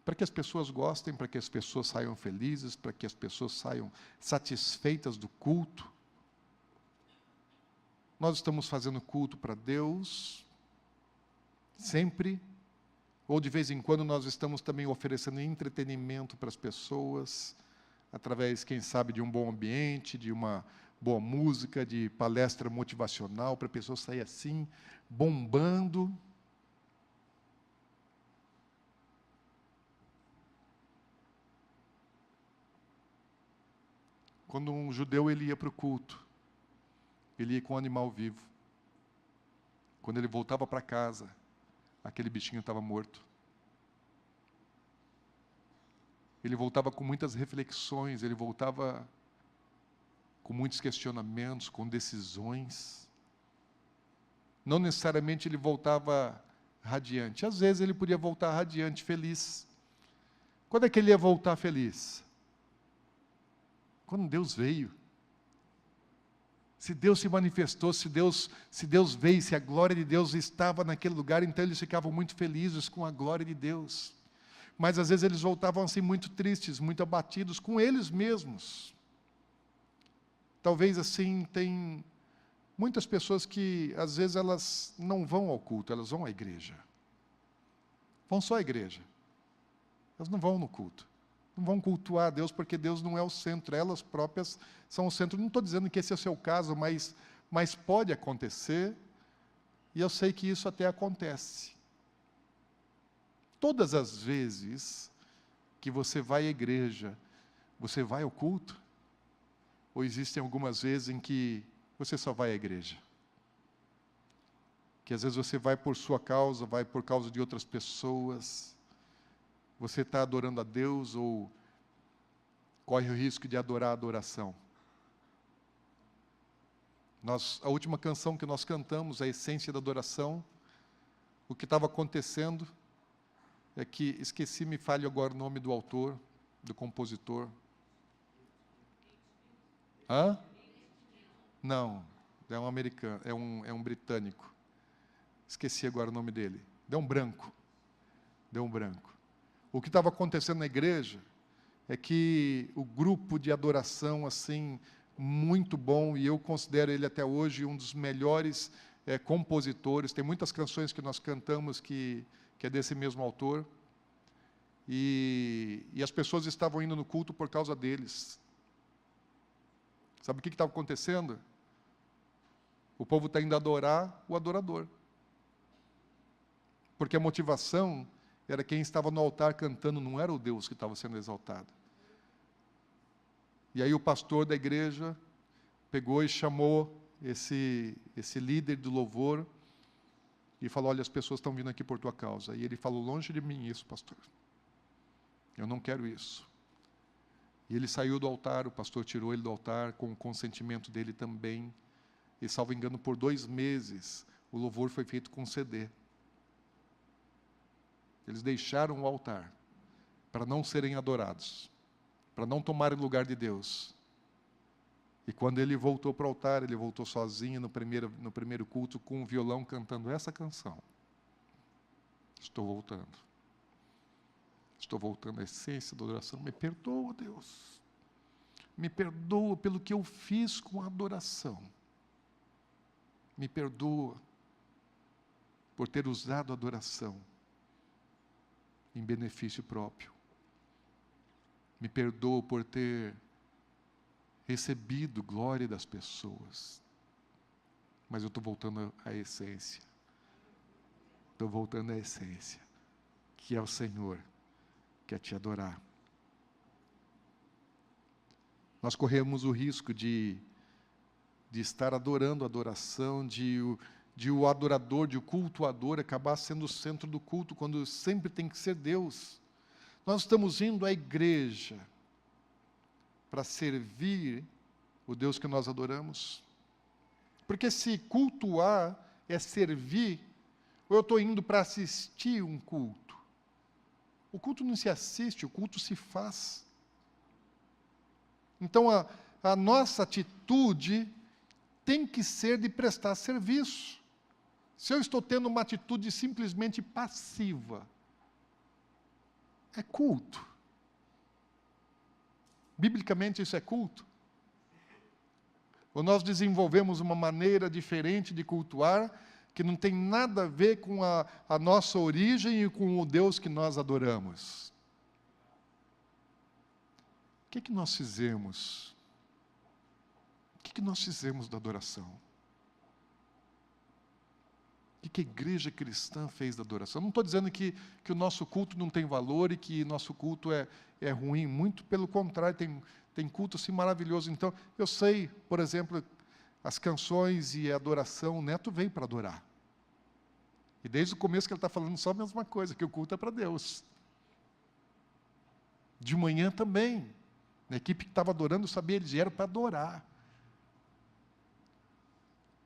Para que as pessoas gostem, para que as pessoas saiam felizes, para que as pessoas saiam satisfeitas do culto? Nós estamos fazendo culto para Deus, sempre, ou de vez em quando nós estamos também oferecendo entretenimento para as pessoas, através, quem sabe, de um bom ambiente, de uma boa música, de palestra motivacional, para a pessoa sair assim, bombando. Quando um judeu ele ia para o culto, ele ia com um animal vivo. Quando ele voltava para casa, aquele bichinho estava morto. Ele voltava com muitas reflexões, ele voltava com muitos questionamentos, com decisões. Não necessariamente ele voltava radiante. Às vezes ele podia voltar radiante, feliz. Quando é que ele ia voltar feliz? Quando Deus veio. Se Deus se manifestou, se Deus veio, se a glória de Deus estava naquele lugar, então eles ficavam muito felizes com a glória de Deus. Mas às vezes eles voltavam assim muito tristes, muito abatidos com eles mesmos. Talvez assim tem muitas pessoas que às vezes elas não vão ao culto, elas vão à igreja. Vão só à igreja. Elas não vão no culto. Não vão cultuar a Deus porque Deus não é o centro, elas próprias são o centro. Não estou dizendo que esse é o seu caso, mas pode acontecer, e eu sei que isso até acontece. Todas as vezes que você vai à igreja, você vai ao culto? Ou existem algumas vezes em que você só vai à igreja? Que às vezes você vai por sua causa, vai por causa de outras pessoas. Você está adorando a Deus ou corre o risco de adorar a adoração? A última canção que nós cantamos, a essência da adoração, o que estava acontecendo é que, esqueci, me falha agora o nome do autor, do compositor. Hã? Não, é um americano, é um britânico. Esqueci agora o nome dele. Deu um branco. O que estava acontecendo na igreja é que o grupo de adoração, assim, muito bom, e eu considero ele até hoje um dos melhores compositores. Tem muitas canções que nós cantamos que é desse mesmo autor. E as pessoas estavam indo no culto por causa deles. Sabe o que estava acontecendo? O povo está indo adorar o adorador. Porque a motivação era quem estava no altar cantando, não era o Deus que estava sendo exaltado. E aí o pastor da igreja pegou e chamou esse líder do louvor e falou, olha, as pessoas estão vindo aqui por tua causa. E ele falou, longe de mim isso, pastor. Eu não quero isso. E ele saiu do altar, o pastor tirou ele do altar, com o consentimento dele também. E, salvo engano, por 2 meses, o louvor foi feito com CD. Eles deixaram o altar para não serem adorados, para não tomarem o lugar de Deus. E quando ele voltou para o altar, ele voltou sozinho no primeiro culto, com um violão cantando essa canção. Estou voltando. Estou voltando à essência da adoração. Me perdoa, Deus. Me perdoa pelo que eu fiz com a adoração. Me perdoa por ter usado a adoração em benefício próprio. Me perdoa por ter recebido glória das pessoas. Mas eu estou voltando à essência. Estou voltando à essência, que é o Senhor, que é te adorar. Nós corremos o risco de estar adorando a adoração, de o adorador, de o cultuador acabar sendo o centro do culto, quando sempre tem que ser Deus. Nós estamos indo à igreja para servir o Deus que nós adoramos. Porque se cultuar é servir, ou eu estou indo para assistir um culto. O culto não se assiste, o culto se faz. Então, a nossa atitude tem que ser de prestar serviço. Se eu estou tendo uma atitude simplesmente passiva, é culto. Biblicamente, isso é culto? Ou nós desenvolvemos uma maneira diferente de cultuar, que não tem nada a ver com a nossa origem e com o Deus que nós adoramos? O que nós fizemos? O que nós fizemos da adoração? O que a igreja cristã fez da adoração? Não estou dizendo que o nosso culto não tem valor e que nosso culto é ruim, muito pelo contrário, tem culto assim maravilhoso. Então, eu sei, por exemplo, as canções e a adoração, o Neto veio para adorar. E desde o começo que ele está falando só a mesma coisa, que o culto é para Deus. De manhã também, a equipe que estava adorando, eu sabia, eles vieram para adorar.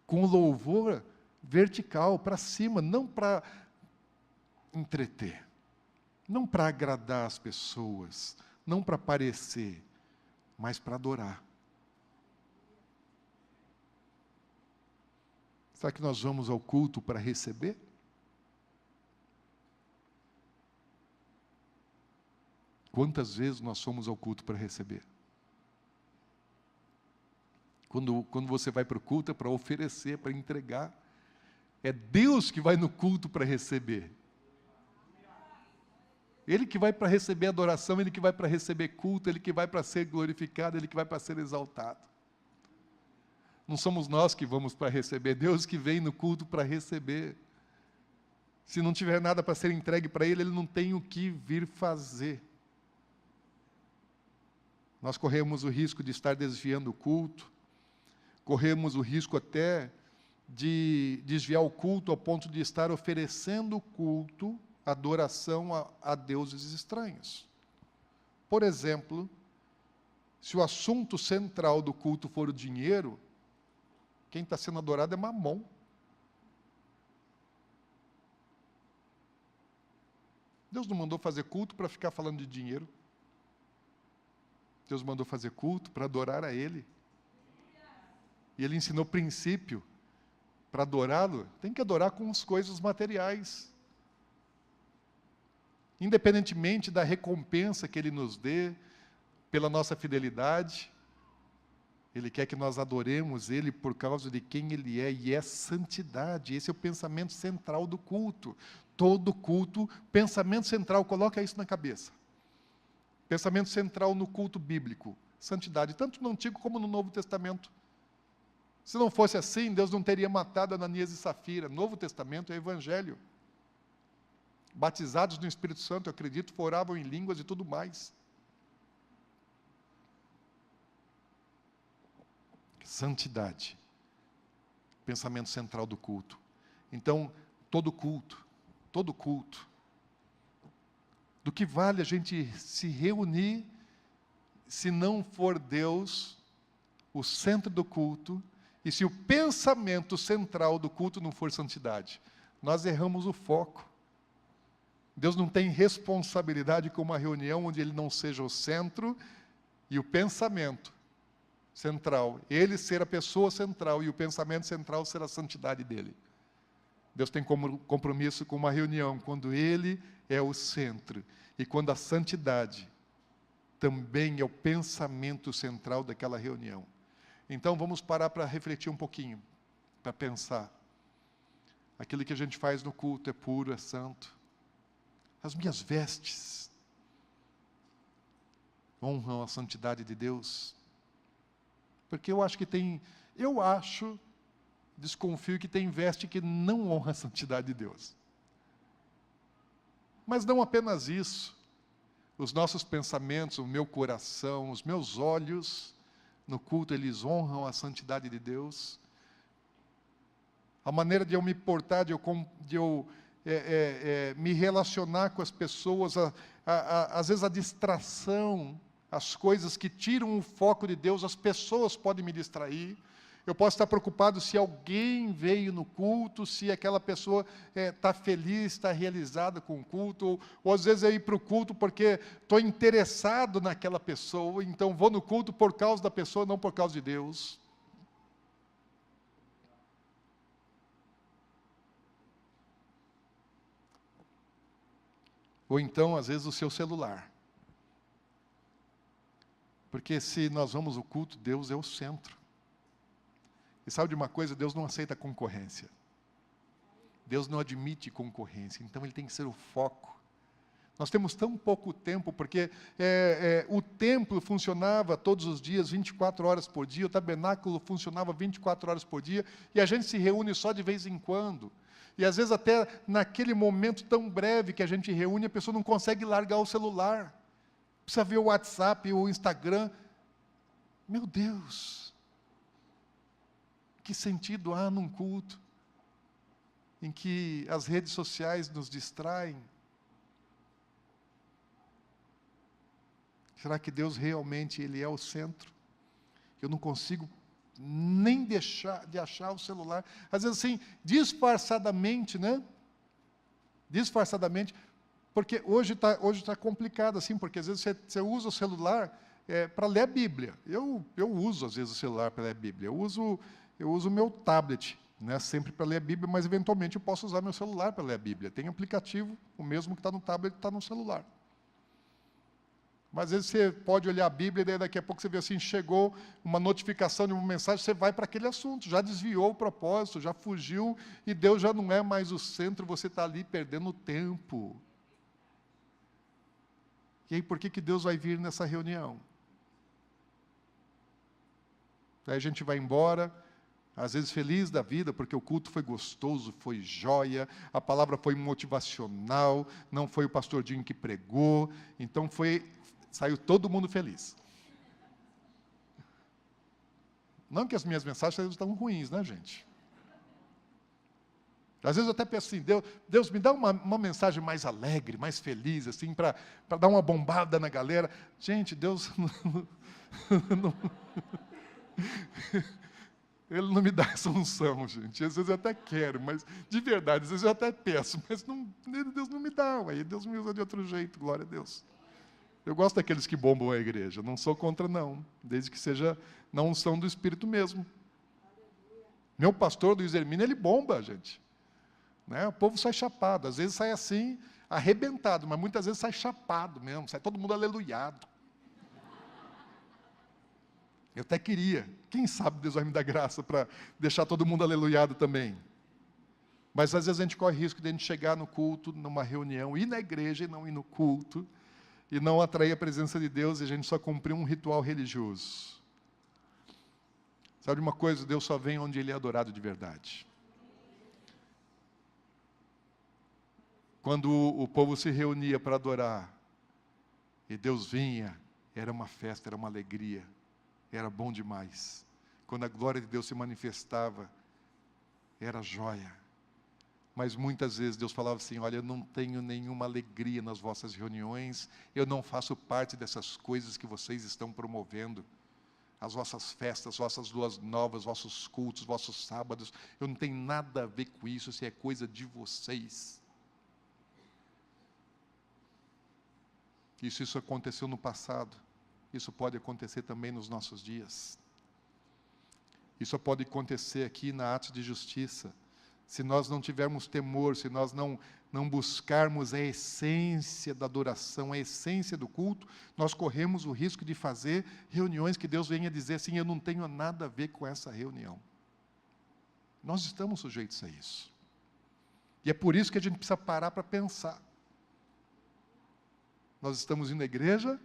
Com louvor vertical, para cima, não para entreter, não para agradar as pessoas, não para parecer, mas para adorar. Será que nós vamos ao culto para receber? Quantas vezes nós fomos ao culto para receber? Quando você vai para o culto é para oferecer, para entregar. É Deus que vai no culto para receber. Ele que vai para receber adoração, Ele que vai para receber culto, Ele que vai para ser glorificado, Ele que vai para ser exaltado. Não somos nós que vamos para receber, Deus que vem no culto para receber. Se não tiver nada para ser entregue para Ele, Ele não tem o que vir fazer. Nós corremos o risco de estar desviando o culto, corremos o risco até de desviar o culto ao ponto de estar oferecendo culto, adoração a deuses estranhos. Por exemplo, se o assunto central do culto for o dinheiro, quem está sendo adorado é Mamon. Deus não mandou fazer culto para ficar falando de dinheiro. Deus mandou fazer culto para adorar a Ele. E Ele ensinou princípio. Para adorá-lo, tem que adorar com as coisas materiais. Independentemente da recompensa que Ele nos dê, pela nossa fidelidade, Ele quer que nós adoremos Ele por causa de quem Ele é, e é santidade. Esse é o pensamento central do culto. Todo culto, pensamento central, coloca isso na cabeça. Pensamento central no culto bíblico, santidade, tanto no Antigo como no Novo Testamento. Se não fosse assim, Deus não teria matado Ananias e Safira. Novo Testamento é Evangelho. Batizados no Espírito Santo, eu acredito, oravam em línguas e tudo mais. Santidade. Pensamento central do culto. Então, todo culto, do que vale a gente se reunir, se não for Deus o centro do culto, e se o pensamento central do culto não for santidade, nós erramos o foco. Deus não tem responsabilidade com uma reunião onde Ele não seja o centro e o pensamento central. Ele ser a pessoa central e o pensamento central ser a santidade dEle. Deus tem como compromisso com uma reunião quando Ele é o centro e quando a santidade também é o pensamento central daquela reunião. Então vamos parar para refletir um pouquinho, para pensar. Aquilo que a gente faz no culto é puro, é santo. As minhas vestes honram a santidade de Deus? Porque desconfio que tem veste que não honra a santidade de Deus. Mas não apenas isso. Os nossos pensamentos, o meu coração, os meus olhos, no culto, eles honram a santidade de Deus. A maneira de eu me portar, de eu me relacionar com as pessoas, às vezes a distração, as coisas que tiram o foco de Deus, as pessoas podem me distrair. Eu posso estar preocupado se alguém veio no culto, se aquela pessoa está feliz, está realizada com o culto, ou às vezes eu ir para o culto porque estou interessado naquela pessoa, então vou no culto por causa da pessoa, não por causa de Deus. Ou então, às vezes, o seu celular. Porque se nós vamos ao culto, Deus é o centro. E sabe de uma coisa? Deus não aceita concorrência. Deus não admite concorrência. Então, Ele tem que ser o foco. Nós temos tão pouco tempo, porque o templo funcionava todos os dias, 24 horas por dia, o tabernáculo funcionava 24 horas por dia, e a gente se reúne só de vez em quando. E às vezes até naquele momento tão breve que a gente reúne, a pessoa não consegue largar o celular. Precisa ver o WhatsApp, o Instagram. Meu Deus! Que sentido há num culto em que as redes sociais nos distraem? Será que Deus realmente Ele é o centro? Eu não consigo nem deixar de achar o celular. Às vezes assim, disfarçadamente, né? Disfarçadamente, porque hoje tá complicado assim, porque às vezes você usa o celular para ler a Bíblia. Eu uso às vezes o celular para ler a Bíblia. Eu uso o meu tablet, né, sempre para ler a Bíblia, mas eventualmente eu posso usar meu celular para ler a Bíblia. Tem aplicativo, o mesmo que está no tablet, está no celular. Mas às vezes você pode olhar a Bíblia e daí daqui a pouco você vê assim, chegou uma notificação de uma mensagem, você vai para aquele assunto, já desviou o propósito, já fugiu, e Deus já não é mais o centro, você está ali perdendo tempo. E aí por que Deus vai vir nessa reunião? Aí a gente vai embora, às vezes feliz da vida, porque o culto foi gostoso, foi joia, a palavra foi motivacional, não foi o pastor Dinho que pregou, então saiu todo mundo feliz. Não que as minhas mensagens estão ruins, né, gente? Às vezes eu até penso assim, Deus me dá uma mensagem mais alegre, mais feliz, assim, para dar uma bombada na galera. Gente, Deus Ele não me dá essa unção, gente. Às vezes eu até quero, mas de verdade, às vezes eu até peço, mas Deus não me dá, aí Deus me usa de outro jeito, glória a Deus. Eu gosto daqueles que bombam a igreja, não sou contra não, desde que seja na unção do Espírito mesmo. Meu pastor, Luiz Hermínio, ele bomba, gente. Né? O povo sai chapado, às vezes sai assim, arrebentado, mas muitas vezes sai chapado mesmo, sai todo mundo aleluiado. Eu até queria, quem sabe Deus vai me dar graça para deixar todo mundo aleluiado também. Mas às vezes a gente corre risco de a gente chegar no culto, numa reunião, ir na igreja e não ir no culto, e não atrair a presença de Deus, e a gente só cumprir um ritual religioso. Sabe de uma coisa? Deus só vem onde Ele é adorado de verdade. Quando o povo se reunia para adorar, e Deus vinha, era uma festa, era uma alegria, era bom demais. Quando a glória de Deus se manifestava, era joia. Mas muitas vezes Deus falava assim: olha, eu não tenho nenhuma alegria nas vossas reuniões, eu não faço parte dessas coisas que vocês estão promovendo. As vossas festas, vossas luas novas, vossos cultos, vossos sábados, eu não tenho nada a ver com isso, se é coisa de vocês. Isso aconteceu no passado, isso pode acontecer também nos nossos dias. Isso pode acontecer aqui na Atos de Justiça. Se nós não tivermos temor, se nós não buscarmos a essência da adoração, a essência do culto, nós corremos o risco de fazer reuniões que Deus venha dizer assim: eu não tenho nada a ver com essa reunião. Nós estamos sujeitos a isso. E é por isso que a gente precisa parar para pensar. Nós estamos indo à igreja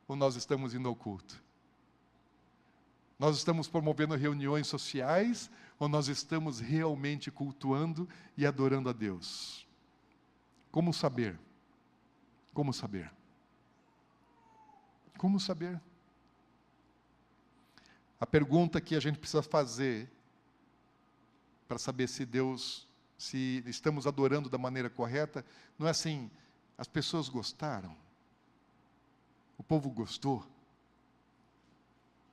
ou nós estamos indo ao culto? Nós estamos promovendo reuniões sociais ou nós estamos realmente cultuando e adorando a Deus? Como saber? Como saber? Como saber? A pergunta que a gente precisa fazer para saber se estamos adorando da maneira correta, não é assim: as pessoas gostaram? O povo gostou?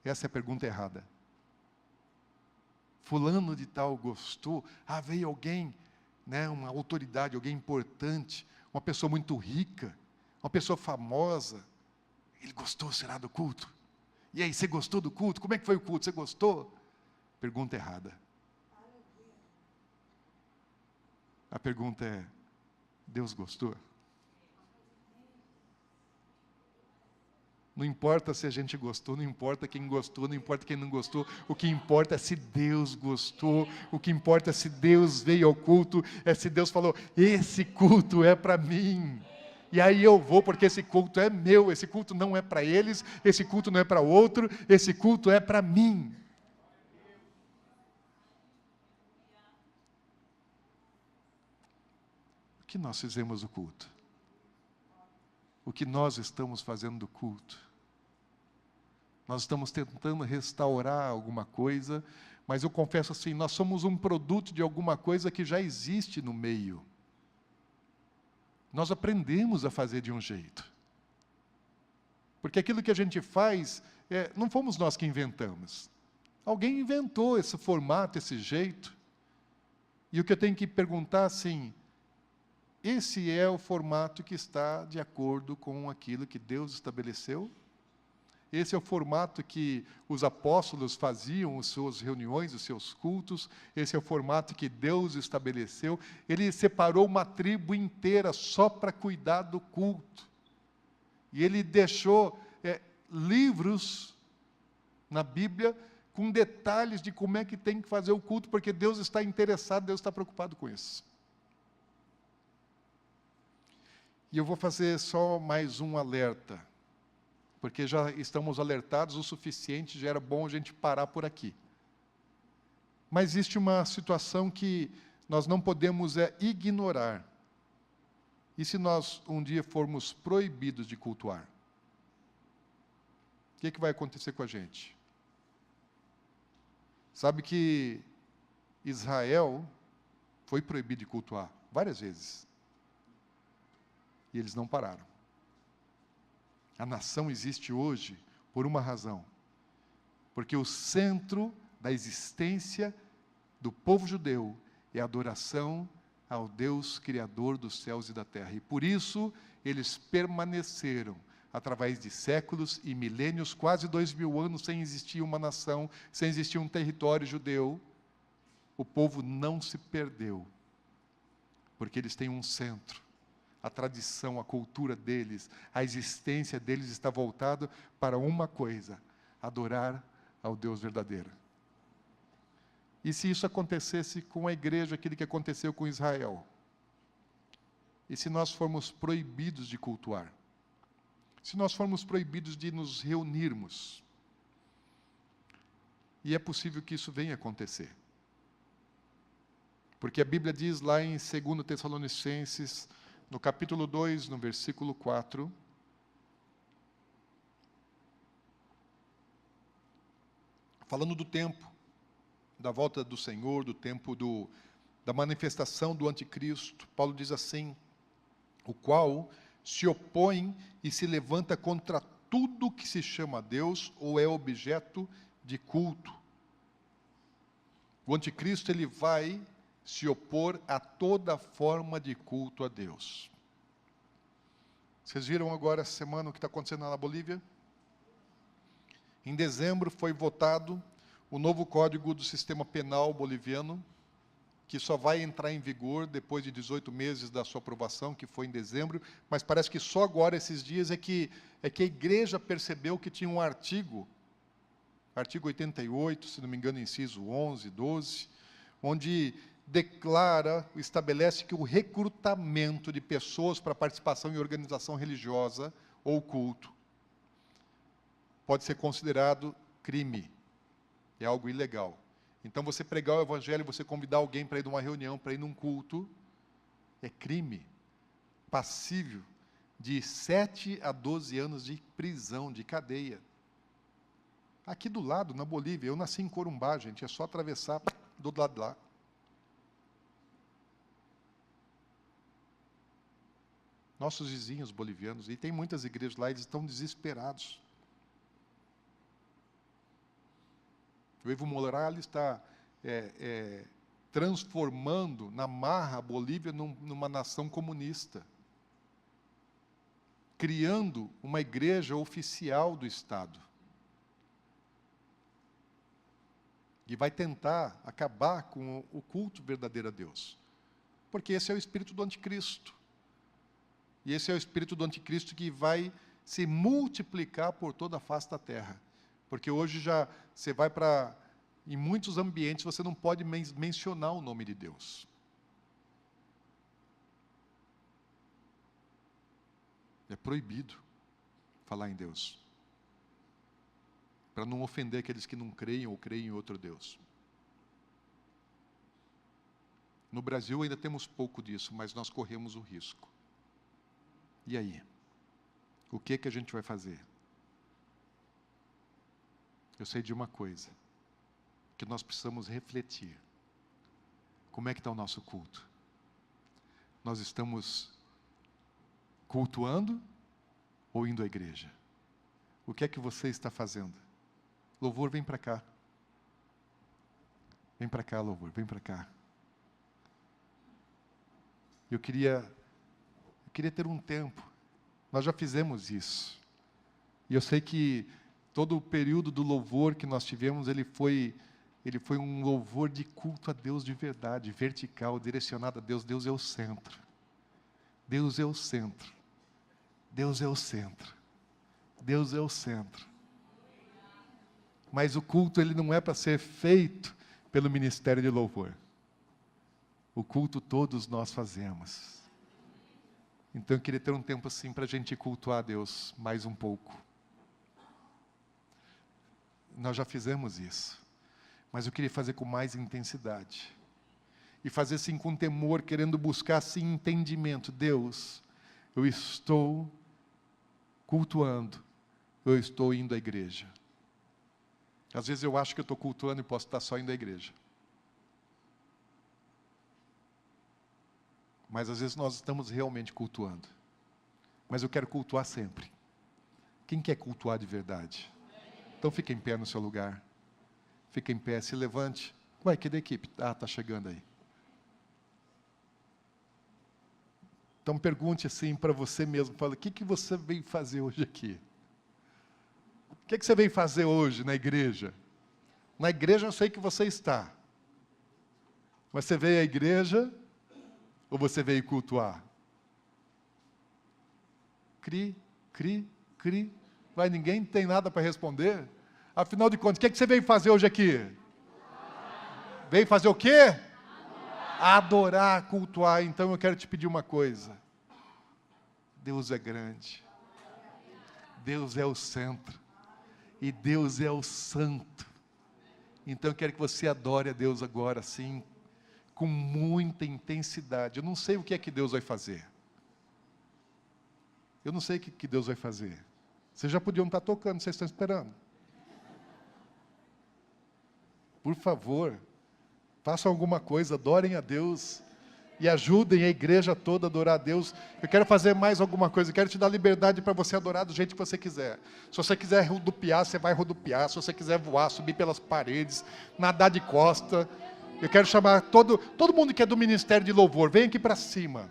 Essa é a pergunta errada. Fulano de tal gostou? Veio alguém, uma autoridade, alguém importante, uma pessoa muito rica, uma pessoa famosa. Ele gostou, será, do culto? E aí, você gostou do culto? Como é que foi o culto? Você gostou? Pergunta errada. A pergunta é: Deus gostou? Não importa se a gente gostou, não importa quem gostou, não importa quem não gostou. O que importa é se Deus gostou. O que importa é se Deus veio ao culto, é se Deus falou: esse culto é para mim. E aí eu vou, porque esse culto é meu, esse culto não é para eles, esse culto não é para outro, esse culto é para mim. O que nós fizemos do culto? O que nós estamos fazendo do culto? Nós estamos tentando restaurar alguma coisa, mas eu confesso assim, nós somos um produto de alguma coisa que já existe no meio. Nós aprendemos a fazer de um jeito. Porque aquilo que a gente faz, não fomos nós que inventamos. Alguém inventou esse formato, esse jeito. E o que eu tenho que perguntar assim: esse é o formato que está de acordo com aquilo que Deus estabeleceu? Esse é o formato que os apóstolos faziam as suas reuniões, os seus cultos. Esse é o formato que Deus estabeleceu. Ele separou uma tribo inteira só para cuidar do culto. E ele deixou livros na Bíblia com detalhes de como é que tem que fazer o culto, porque Deus está interessado, Deus está preocupado com isso. E eu vou fazer só mais um alerta, porque já estamos alertados o suficiente, já era bom a gente parar por aqui. Mas existe uma situação que nós não podemos ignorar. E se nós um dia formos proibidos de cultuar? O que vai acontecer com a gente? Sabe que Israel foi proibido de cultuar várias vezes. E eles não pararam. A nação existe hoje por uma razão. Porque o centro da existência do povo judeu é a adoração ao Deus Criador dos céus e da terra. E por isso eles permaneceram, através de séculos e milênios, quase 2000 anos, sem existir uma nação, sem existir um território judeu. O povo não se perdeu, porque eles têm um centro. A tradição, a cultura deles, a existência deles está voltada para uma coisa: adorar ao Deus verdadeiro. E se isso acontecesse com a igreja, aquilo que aconteceu com Israel? E se nós formos proibidos de cultuar? Se nós formos proibidos de nos reunirmos? E é possível que isso venha acontecer. Porque a Bíblia diz lá em 2 Tessalonicenses, no capítulo 2, no versículo 4, falando do tempo, da volta do Senhor, do tempo da manifestação do anticristo. Paulo diz assim: o qual se opõe e se levanta contra tudo que se chama Deus ou é objeto de culto. O anticristo, ele vai se opor a toda forma de culto a Deus. Vocês viram agora essa semana o que está acontecendo na Bolívia? Em dezembro foi votado o novo Código do Sistema Penal boliviano, que só vai entrar em vigor depois de 18 meses da sua aprovação, que foi em dezembro, mas parece que só agora, esses dias, é que a igreja percebeu que tinha um artigo 88, se não me engano, inciso 11, 12, onde estabelece que o recrutamento de pessoas para participação em organização religiosa ou culto pode ser considerado crime, é algo ilegal. Então, você pregar o evangelho, você convidar alguém para ir numa reunião, para ir num culto, é crime, passível de 7 a 12 anos de prisão, de cadeia. Aqui do lado, na Bolívia, eu nasci em Corumbá, gente, é só atravessar do lado de lá. Nossos vizinhos bolivianos, e tem muitas igrejas lá, eles estão desesperados. O Evo Morales está transformando na marra a Bolívia numa nação comunista, criando uma igreja oficial do Estado. E vai tentar acabar com o culto verdadeiro a Deus. Porque esse é o espírito do anticristo. E esse é o espírito do anticristo que vai se multiplicar por toda a face da terra. Porque hoje já você vai para... Em muitos ambientes você não pode mencionar o nome de Deus. É proibido falar em Deus, para não ofender aqueles que não creem ou creem em outro Deus. No Brasil ainda temos pouco disso, mas nós corremos o risco. E aí? O que a gente vai fazer? Eu sei de uma coisa, que nós precisamos refletir. Como é que está o nosso culto? Nós estamos cultuando ou indo à igreja? O que é que você está fazendo? Louvor, vem para cá. Vem para cá, louvor, vem para cá. Eu queria ter um tempo. Nós já fizemos isso. E eu sei que todo o período do louvor que nós tivemos, ele foi um louvor de culto a Deus de verdade, vertical, direcionado a Deus. Deus é o centro. Deus é o centro. Deus é o centro. Deus é o centro. Mas o culto, ele não é para ser feito pelo ministério de louvor. O culto todos nós fazemos. Então eu queria ter um tempo assim para a gente cultuar a Deus mais um pouco. Nós já fizemos isso. Mas eu queria fazer com mais intensidade. E fazer assim com temor, querendo buscar assim entendimento. Deus, eu estou cultuando, eu estou indo à igreja. Às vezes eu acho que eu estou cultuando e posso estar só indo à igreja. Mas às vezes nós estamos realmente cultuando. Mas eu quero cultuar sempre. Quem quer cultuar de verdade? Então fique em pé no seu lugar. Fique em pé, se levante. Ué, que da equipe? Ah, está chegando aí. Então pergunte assim para você mesmo. Fala, o que você veio fazer hoje aqui? O que você veio fazer hoje na igreja? Na igreja eu sei que você está. Mas você veio à igreja ou você veio cultuar? Cri. Vai, ninguém tem nada para responder? Afinal de contas, o que você veio fazer hoje aqui? Veio fazer o quê? Adorar, cultuar. Então eu quero te pedir uma coisa. Deus é grande. Deus é o centro. E Deus é o santo. Então eu quero que você adore a Deus agora, assim, com muita intensidade. Eu não sei o que é que Deus vai fazer. Eu não sei o que Deus vai fazer. Vocês já podiam estar tocando, vocês estão esperando. Por favor, Façam alguma coisa, adorem a Deus. E ajudem a igreja toda a adorar a Deus. Eu quero fazer mais alguma coisa. Eu quero te dar liberdade para você adorar do jeito que você quiser. Se você quiser rodopiar, você vai rodopiar. Se você quiser voar, subir pelas paredes, nadar de costa. Eu quero chamar todo mundo que é do ministério de louvor. Vem aqui para cima.